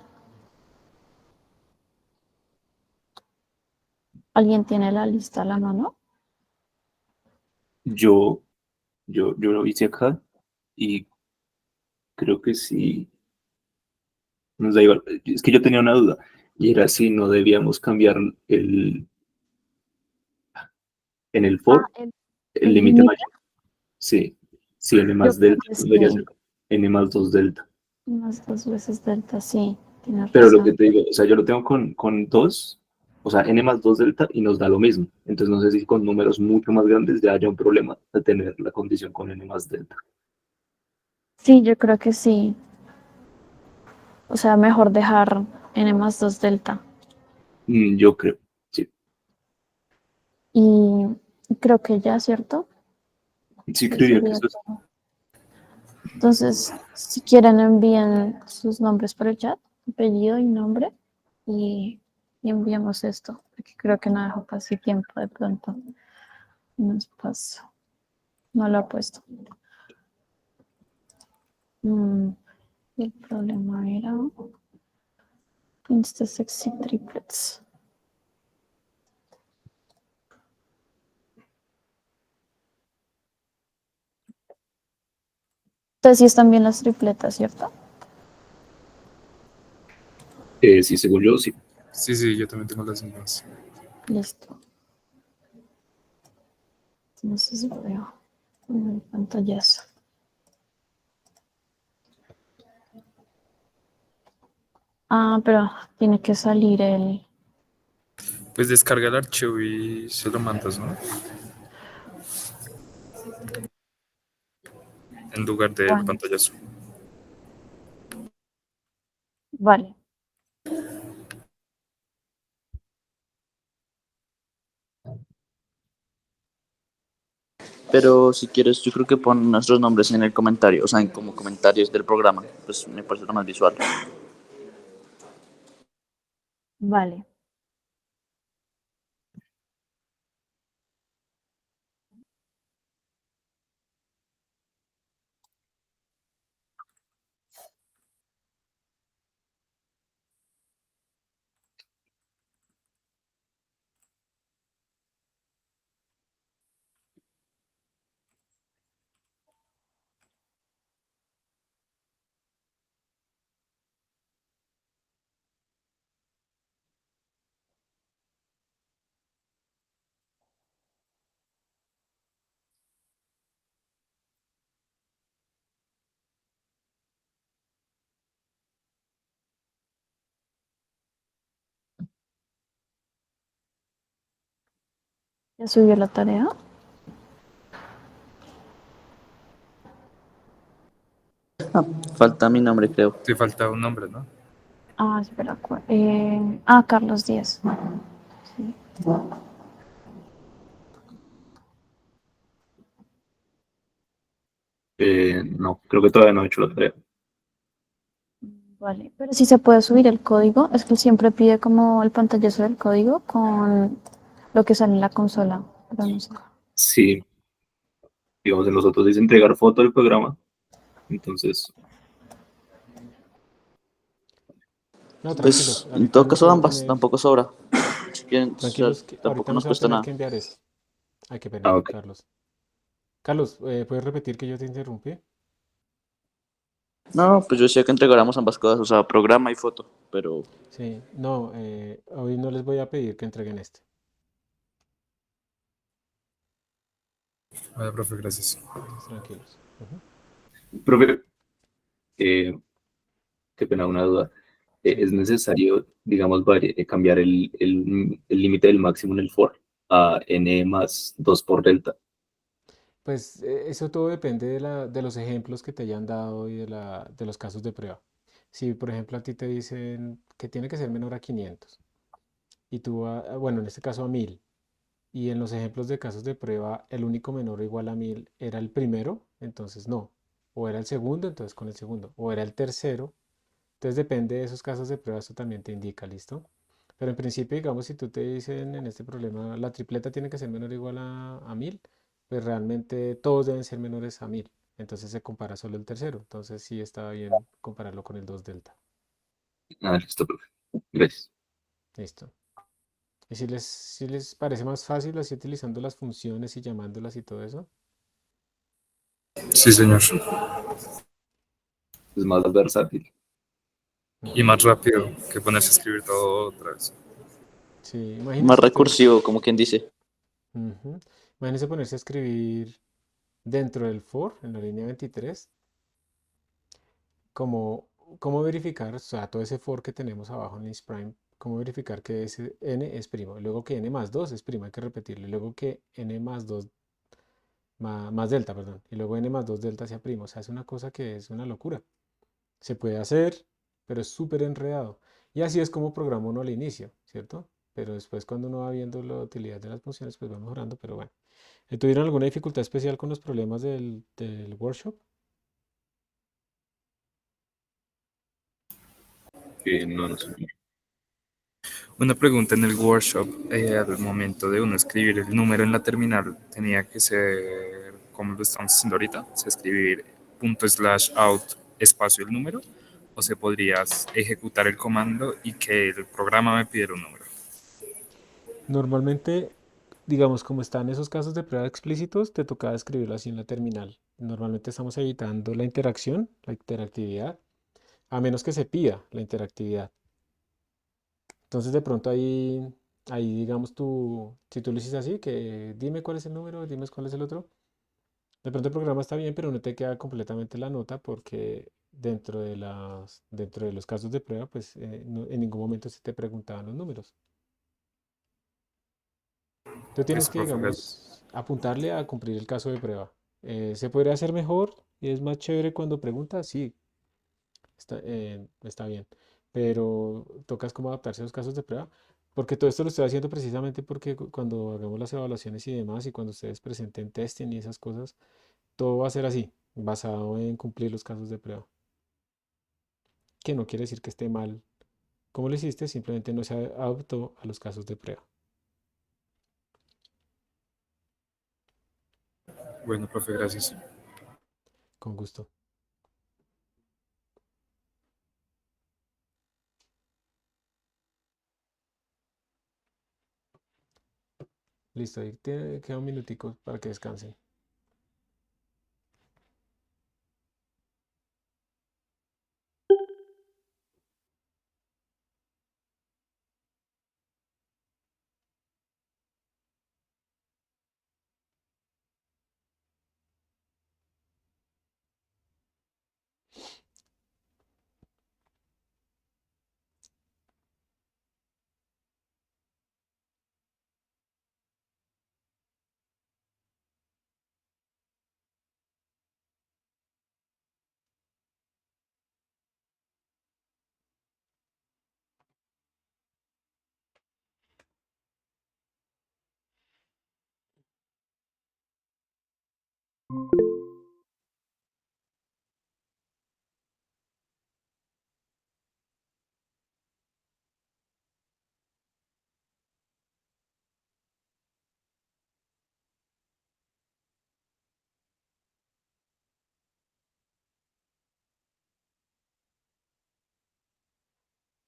¿Alguien tiene la lista a la mano? Yo lo hice acá y creo que sí. Nos da igual. Es que yo tenía una duda y era si no debíamos cambiar en el Ah, for el el límite límite. mayor. Sí, sí, n Yo más creo delta que debería ser sí. n más 2 delta. Unas 2 veces delta, sí. Tienes Pero lo que razón. te digo, o sea, yo lo tengo con 2, o sea, n más 2 delta y nos da lo mismo. Entonces no sé si con números mucho más grandes ya haya un problema de tener la condición con n más delta. Sí, yo creo que sí. O sea, mejor dejar n más 2 delta. Yo creo, sí. Y creo que ya, ¿cierto? Sí, Ya creería que sería eso es. todo. Entonces, si quieren, envíen sus nombres por el chat, apellido y nombre, y, y enviamos esto, porque creo que no dejo casi tiempo de pronto. Nos pasó. No lo he puesto. El problema era Insta Sexy Triplets. Entonces sí están bien las tripletas, ¿cierto? Sí, según yo, sí. Sí, yo también tengo las mismas. Listo. Entonces veo en el pantallazo. Pero tiene que salir el... Pues descarga el archivo y se lo mandas, ¿no? En lugar del Bueno, pantallazo. vale. Pero si quieres, yo creo que pon nuestros nombres en el comentario, o sea, en como comentarios del programa. Pues me parece lo más visual. Vale. ¿Ya subió la tarea? Falta mi nombre, creo. Te falta un nombre, ¿no? Espera. Carlos Díaz. Sí. No, creo que todavía no he hecho la tarea. Vale, pero sí se puede subir el código. Es que siempre pide como el pantallazo del código con lo que sale en la consola. Pero no sé. Sí, digamos, en nosotros dice entregar foto del programa. Entonces, No, Pues tranquilos. en Ahorita todo no caso se va a ambas, tener. tampoco sobra. Que, o sea, Tranquilos, que ahorita tampoco no nos se va a cuesta tener nada. que enviar eso. Ay, qué Ah, pena, ok. Carlos. Carlos, ¿puedes repetir que yo te interrumpí? No, pues yo decía que entregáramos ambas cosas, o sea, programa y foto, pero Sí, no, hoy no les voy a pedir que entreguen este. Vale, profe, gracias. Entonces, tranquilos. Ujú. Profe, eh, qué pena, una duda. Sí. ¿Es necesario, digamos, cambiar el límite del máximo en el for a n más 2 por delta? Pues eso todo depende de los ejemplos que te hayan dado y de los casos de prueba. Si, por ejemplo, a ti te dicen que tiene que ser menor a 500 y tú, bueno, en este caso a 1000, y en los ejemplos de casos de prueba el único menor o igual a 1000 era el primero, entonces no. O era el segundo, entonces con el segundo. O era el tercero. Entonces depende de esos casos de prueba, esto también te indica, ¿listo? Pero en principio, digamos, si tú te dicen en este problema, la tripleta tiene que ser menor o igual a 1000, pues realmente todos deben ser menores a 1000. Entonces se compara solo el tercero. Entonces sí está bien compararlo con el 2 delta. Ah, listo, profe. Gracias. Listo. Y si les parece más fácil así utilizando las funciones y llamándolas y todo eso. Sí, señor. Es más versátil. Y Ujú. más rápido que ponerse a escribir todo otra vez. Sí, más imagínense recursivo, ustedes. como quien dice. Ujú. Imagínense ponerse a escribir dentro del for, en la línea 23, cómo, cómo verificar, o sea, todo ese for que tenemos abajo en isPrime, cómo verificar que ese n es primo, y luego que n más 2 es primo, hay que repetirlo, y luego que n más 2 más delta, perdón, y luego n más 2 delta sea primo, o sea, es una cosa que es una locura. Se puede hacer, pero es súper enredado. Y así es como programa uno al inicio, ¿cierto? Pero después cuando uno va viendo la utilidad de las funciones, pues va mejorando, pero bueno. ¿Tuvieron alguna dificultad especial con los problemas del workshop? No, no sé. Una pregunta en el workshop, al momento de uno escribir el número en la terminal, tenía que ser como lo estamos haciendo ahorita, o sea, escribir punto slash out espacio el número, o se podría ejecutar el comando y que el programa me pidiera un número. Normalmente, digamos, como están esos casos de prueba explícitos, te tocaba escribirlo así en la terminal. Normalmente estamos evitando la interacción, la interactividad, a menos que se pida la interactividad. Entonces, de pronto ahí digamos si tú lo hiciste así, que dime cuál es el número, dime cuál es el otro. De pronto el programa está bien, pero no te queda completamente la nota porque dentro de los casos de prueba, pues en ningún momento se te preguntaban los números. Tú tienes Eso, que, profe, gracias. digamos, apuntarle a cumplir el caso de prueba. ¿Se podría hacer mejor y es más chévere cuando preguntas? Sí, está bien. Pero tocas como adaptarse a los casos de prueba. Porque todo esto lo estoy haciendo precisamente porque cuando hagamos las evaluaciones y demás, y cuando ustedes presenten testing y esas cosas, todo va a ser así, basado en cumplir los casos de prueba. Que no quiere decir que esté mal. Como lo hiciste, simplemente no se adaptó a los casos de prueba. Bueno, profe, gracias. Con gusto. Listo, ahí queda un minutico para que descansen.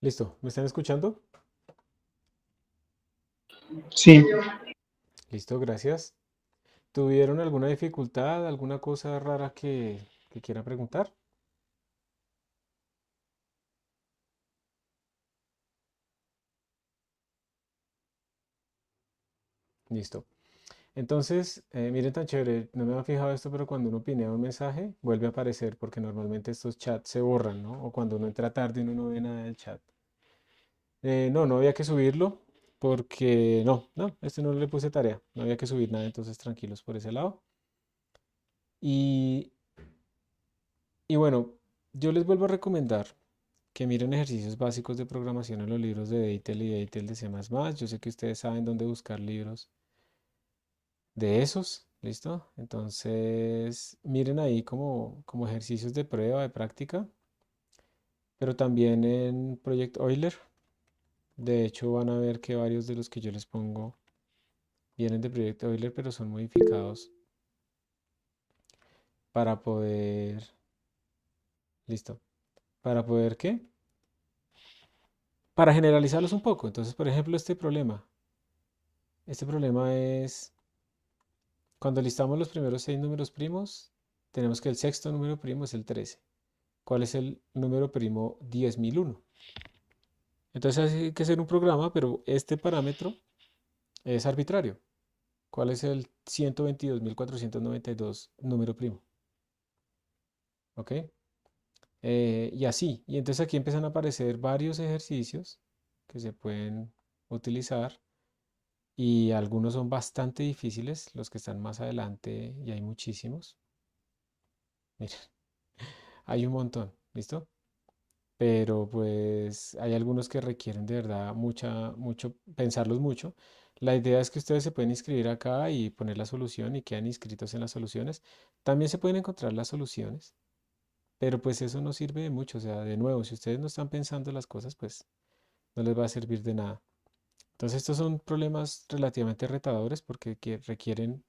Listo, ¿me están escuchando? Sí, Listo, gracias. ¿Tuvieron alguna dificultad, alguna cosa rara que quiera preguntar? Listo. Entonces, miren tan chévere, no me había fijado esto, pero cuando uno pinea un mensaje, vuelve a aparecer, porque normalmente estos chats se borran, ¿no? O cuando uno entra tarde, uno no ve nada del chat. No, no había que subirlo, porque no, este no le puse tarea, no había que subir nada, entonces tranquilos por ese lado. Y, y bueno, yo les vuelvo a recomendar que miren ejercicios básicos de programación en los libros de Deitel y Deitel de C++. Yo sé que ustedes saben dónde buscar libros de esos, ¿listo? Entonces, miren ahí como ejercicios de prueba, de práctica, pero también en Project Euler. De hecho, van a ver que varios de los que yo les pongo vienen de Project Euler, pero son modificados para poder, ¿listo? ¿Para poder qué? Para generalizarlos un poco. Entonces, por ejemplo, este problema es cuando listamos los primeros 6 números primos, tenemos que el sexto número primo es el 13. ¿Cuál es el número primo 10.001? Entonces hay que hacer un programa, pero este parámetro es arbitrario. ¿Cuál es el 122.492 número primo? ¿Ok? Y así. Y entonces aquí empiezan a aparecer varios ejercicios que se pueden utilizar y algunos son bastante difíciles, los que están más adelante y hay muchísimos. Miren, hay un montón, ¿listo? Pero pues hay algunos que requieren de verdad mucho, pensarlos mucho. La idea es que ustedes se pueden inscribir acá y poner la solución y quedan inscritos en las soluciones. También se pueden encontrar las soluciones, pero pues eso no sirve de mucho. O sea, de nuevo, si ustedes no están pensando las cosas, pues no les va a servir de nada. Entonces estos son problemas relativamente retadores porque requieren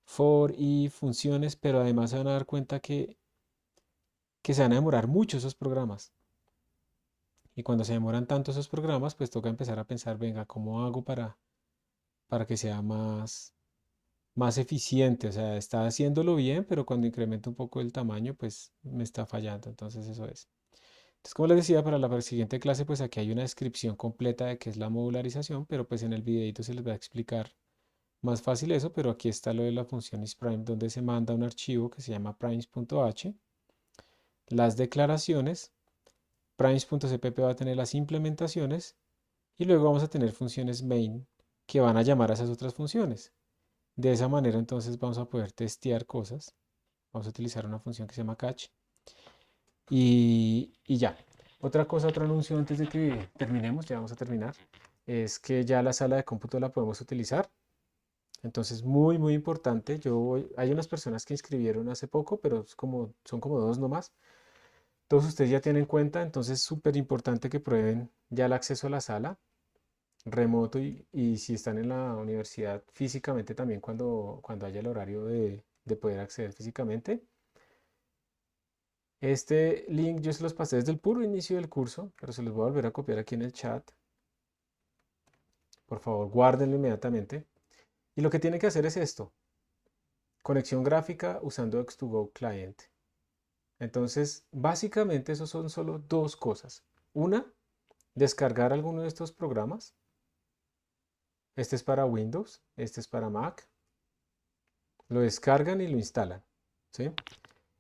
for y funciones, pero además se van a dar cuenta que se van a demorar mucho esos programas. Y cuando se demoran tanto esos programas, pues toca empezar a pensar, venga, ¿cómo hago para que sea más eficiente? O sea, está haciéndolo bien, pero cuando incremento un poco el tamaño, pues me está fallando. Entonces eso es. Entonces, como les decía, para la siguiente clase, pues aquí hay una descripción completa de qué es la modularización, pero pues en el videito se les va a explicar más fácil eso, pero aquí está lo de la función isPrime, donde se manda un archivo que se llama primes.h, las declaraciones, primes.cpp va a tener las implementaciones, y luego vamos a tener funciones main que van a llamar a esas otras funciones. De esa manera entonces vamos a poder testear cosas. Vamos a utilizar una función que se llama catch. Y ya. Otra cosa, otro anuncio antes de que terminemos, ya vamos a terminar, es que ya la sala de cómputo la podemos utilizar. Entonces, muy, muy importante. Hay unas personas que inscribieron hace poco, pero son como dos nomás. Todos ustedes ya tienen cuenta, entonces es súper importante que prueben ya el acceso a la sala remoto y si están en la universidad físicamente también cuando haya el horario de poder acceder físicamente. Este link yo se los pasé desde el puro inicio del curso, pero se los voy a volver a copiar aquí en el chat. Por favor, guárdenlo inmediatamente. Y lo que tienen que hacer es esto. Conexión gráfica usando X2Go Client. Entonces, básicamente eso son solo dos cosas. Una, descargar alguno de estos programas. Este es para Windows, este es para Mac. Lo descargan y lo instalan, ¿sí?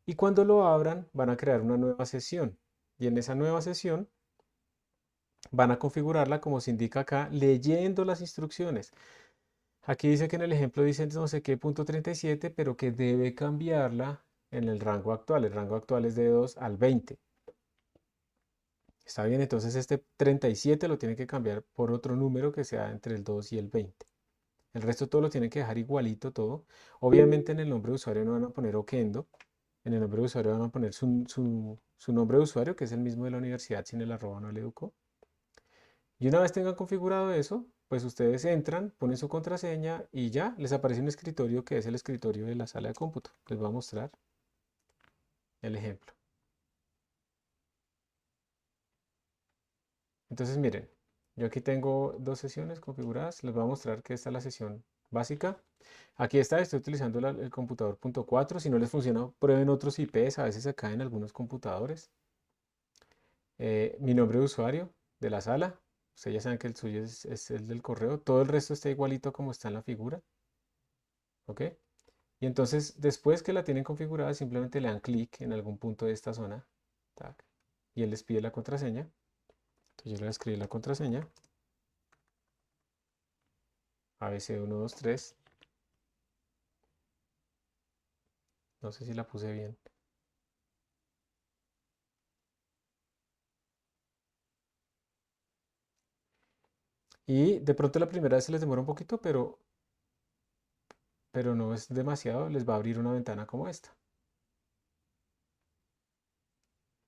Y cuando lo abran, van a crear una nueva sesión. Y en esa nueva sesión van a configurarla como se indica acá, leyendo las instrucciones. Aquí dice que en el ejemplo dice no sé qué punto 37, pero que debe cambiarla en el rango actual. El rango actual es de 2 al 20. Está bien, entonces este 37 lo tiene que cambiar por otro número que sea entre el 2 y el 20. El resto todo lo tiene que dejar igualito todo. Obviamente en el nombre de usuario no van a poner Oquendo. En el nombre de usuario van a poner su nombre de usuario, que es el mismo de la universidad sin el arroba no le educó. Y una vez tengan configurado eso, pues ustedes entran, ponen su contraseña y ya les aparece un escritorio que es el escritorio de la sala de cómputo. Les voy a mostrar el ejemplo. Entonces miren, Yo aquí tengo dos sesiones configuradas. Les voy a mostrar que esta es la sesión básica. Aquí está, estoy utilizando el computador .4. Si no les funciona, prueben otros IPs. A veces se caen algunos computadores. Mi nombre de usuario de la sala. Ustedes ya saben que el suyo es el del correo. Todo el resto está igualito como está en la figura. ¿Ok? Y entonces, después que la tienen configurada, simplemente le dan clic en algún punto de esta zona. Tac, y él les pide la contraseña. Entonces yo le voy a escribir la contraseña. ABC123. No sé si la puse bien. Y de pronto la primera vez se les demora un poquito, pero no es demasiado. Les va a abrir una ventana como esta.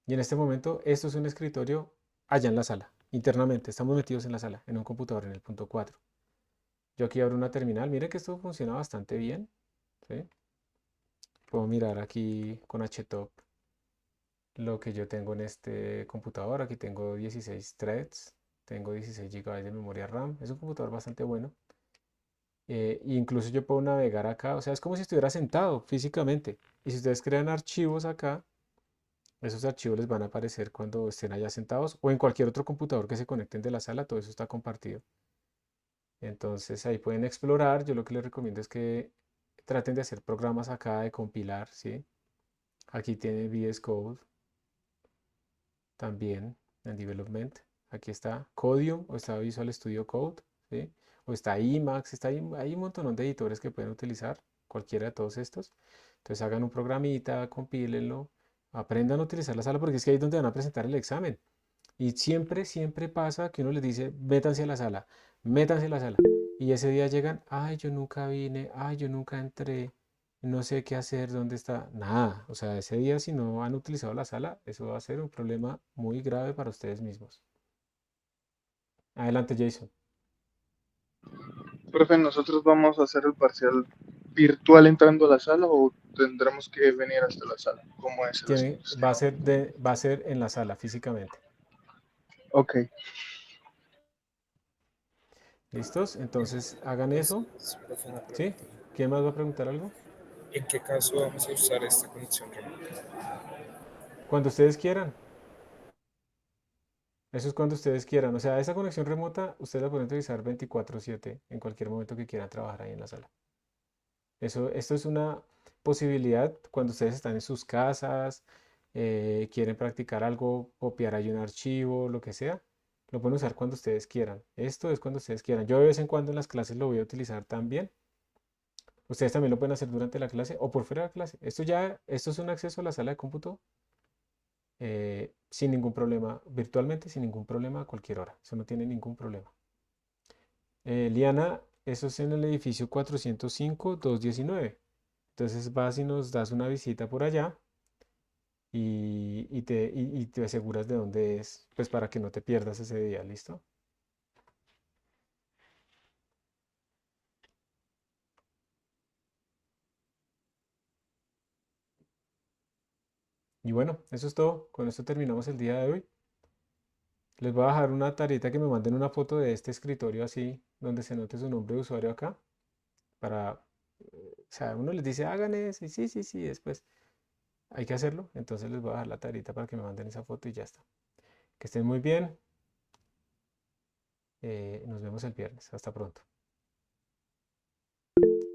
Y en este momento, esto es un escritorio allá en la sala, internamente. Estamos metidos en la sala, en un computador, en el .4. Yo aquí abro una terminal. Miren que esto funciona bastante bien. ¿Sí? Puedo mirar aquí con HTOP lo que yo tengo en este computador. Aquí tengo 16 threads, tengo 16 GB de memoria RAM. Es un computador bastante bueno. Incluso yo puedo navegar acá, o sea, es como si estuviera sentado físicamente. Y si ustedes crean archivos acá, esos archivos les van a aparecer cuando estén allá sentados o en cualquier otro computador que se conecten de la sala, todo eso está compartido. Entonces ahí pueden explorar. Yo lo que les recomiendo es que traten de hacer programas acá de compilar, ¿sí? Aquí tiene VS Code también en Development. Aquí está Codium o está Visual Studio Code, ¿sí? O está Emacs, hay un montón de editores que pueden utilizar, cualquiera de todos estos. Entonces hagan un programita, compílenlo, aprendan a utilizar la sala porque es que ahí es donde van a presentar el examen. Y siempre, siempre pasa que uno les dice, métanse a la sala, métanse a la sala. Y ese día llegan, ay, yo nunca vine, ay, yo nunca entré, no sé qué hacer, dónde está. Nada, o sea, ese día si no han utilizado la sala, eso va a ser un problema muy grave para ustedes mismos. Adelante, Jason. Profe, ¿nosotros vamos a hacer el parcial virtual entrando a la sala o tendremos que venir hasta la sala? ¿Cómo es el Va a sistema? ser va a ser en la sala físicamente. Ok. ¿Listos? Entonces hagan eso. Profe, una ¿Sí? pregunta. ¿Quién más va a preguntar algo? ¿En qué caso vamos a usar esta conexión remota? Cuando ustedes quieran. Eso es cuando ustedes quieran. O sea, esa conexión remota ustedes la pueden utilizar 24/7 en cualquier momento que quieran trabajar ahí en la sala. Esto es una posibilidad cuando ustedes están en sus casas, quieren practicar algo, copiar ahí un archivo, lo que sea. Lo pueden usar cuando ustedes quieran. Esto es cuando ustedes quieran. Yo de vez en cuando en las clases lo voy a utilizar también. Ustedes también lo pueden hacer durante la clase o por fuera de la clase. Esto es un acceso a la sala de cómputo sin ningún problema, virtualmente sin ningún problema a cualquier hora. Eso no tiene ningún problema. Liana, eso es en el edificio 405-219. Entonces vas y nos das una visita por allá y te aseguras de dónde es, pues para que no te pierdas ese día, ¿listo? Y bueno, eso es todo. Con esto terminamos el día de hoy. Les voy a dejar una tarjeta que me manden una foto de este escritorio así, donde se note su nombre de usuario acá, para, o sea, uno les dice, hagan eso, y sí, sí, sí, después hay que hacerlo. Entonces les voy a dejar la tarjeta para que me manden esa foto y ya está. Que estén muy bien. Nos vemos el viernes. Hasta pronto.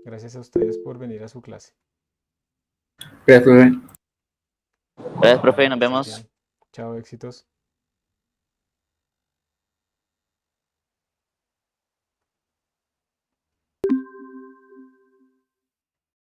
Gracias a ustedes por venir a su clase. Gracias, profe, nos Bueno, que estés vemos. bien. Chao, éxitos.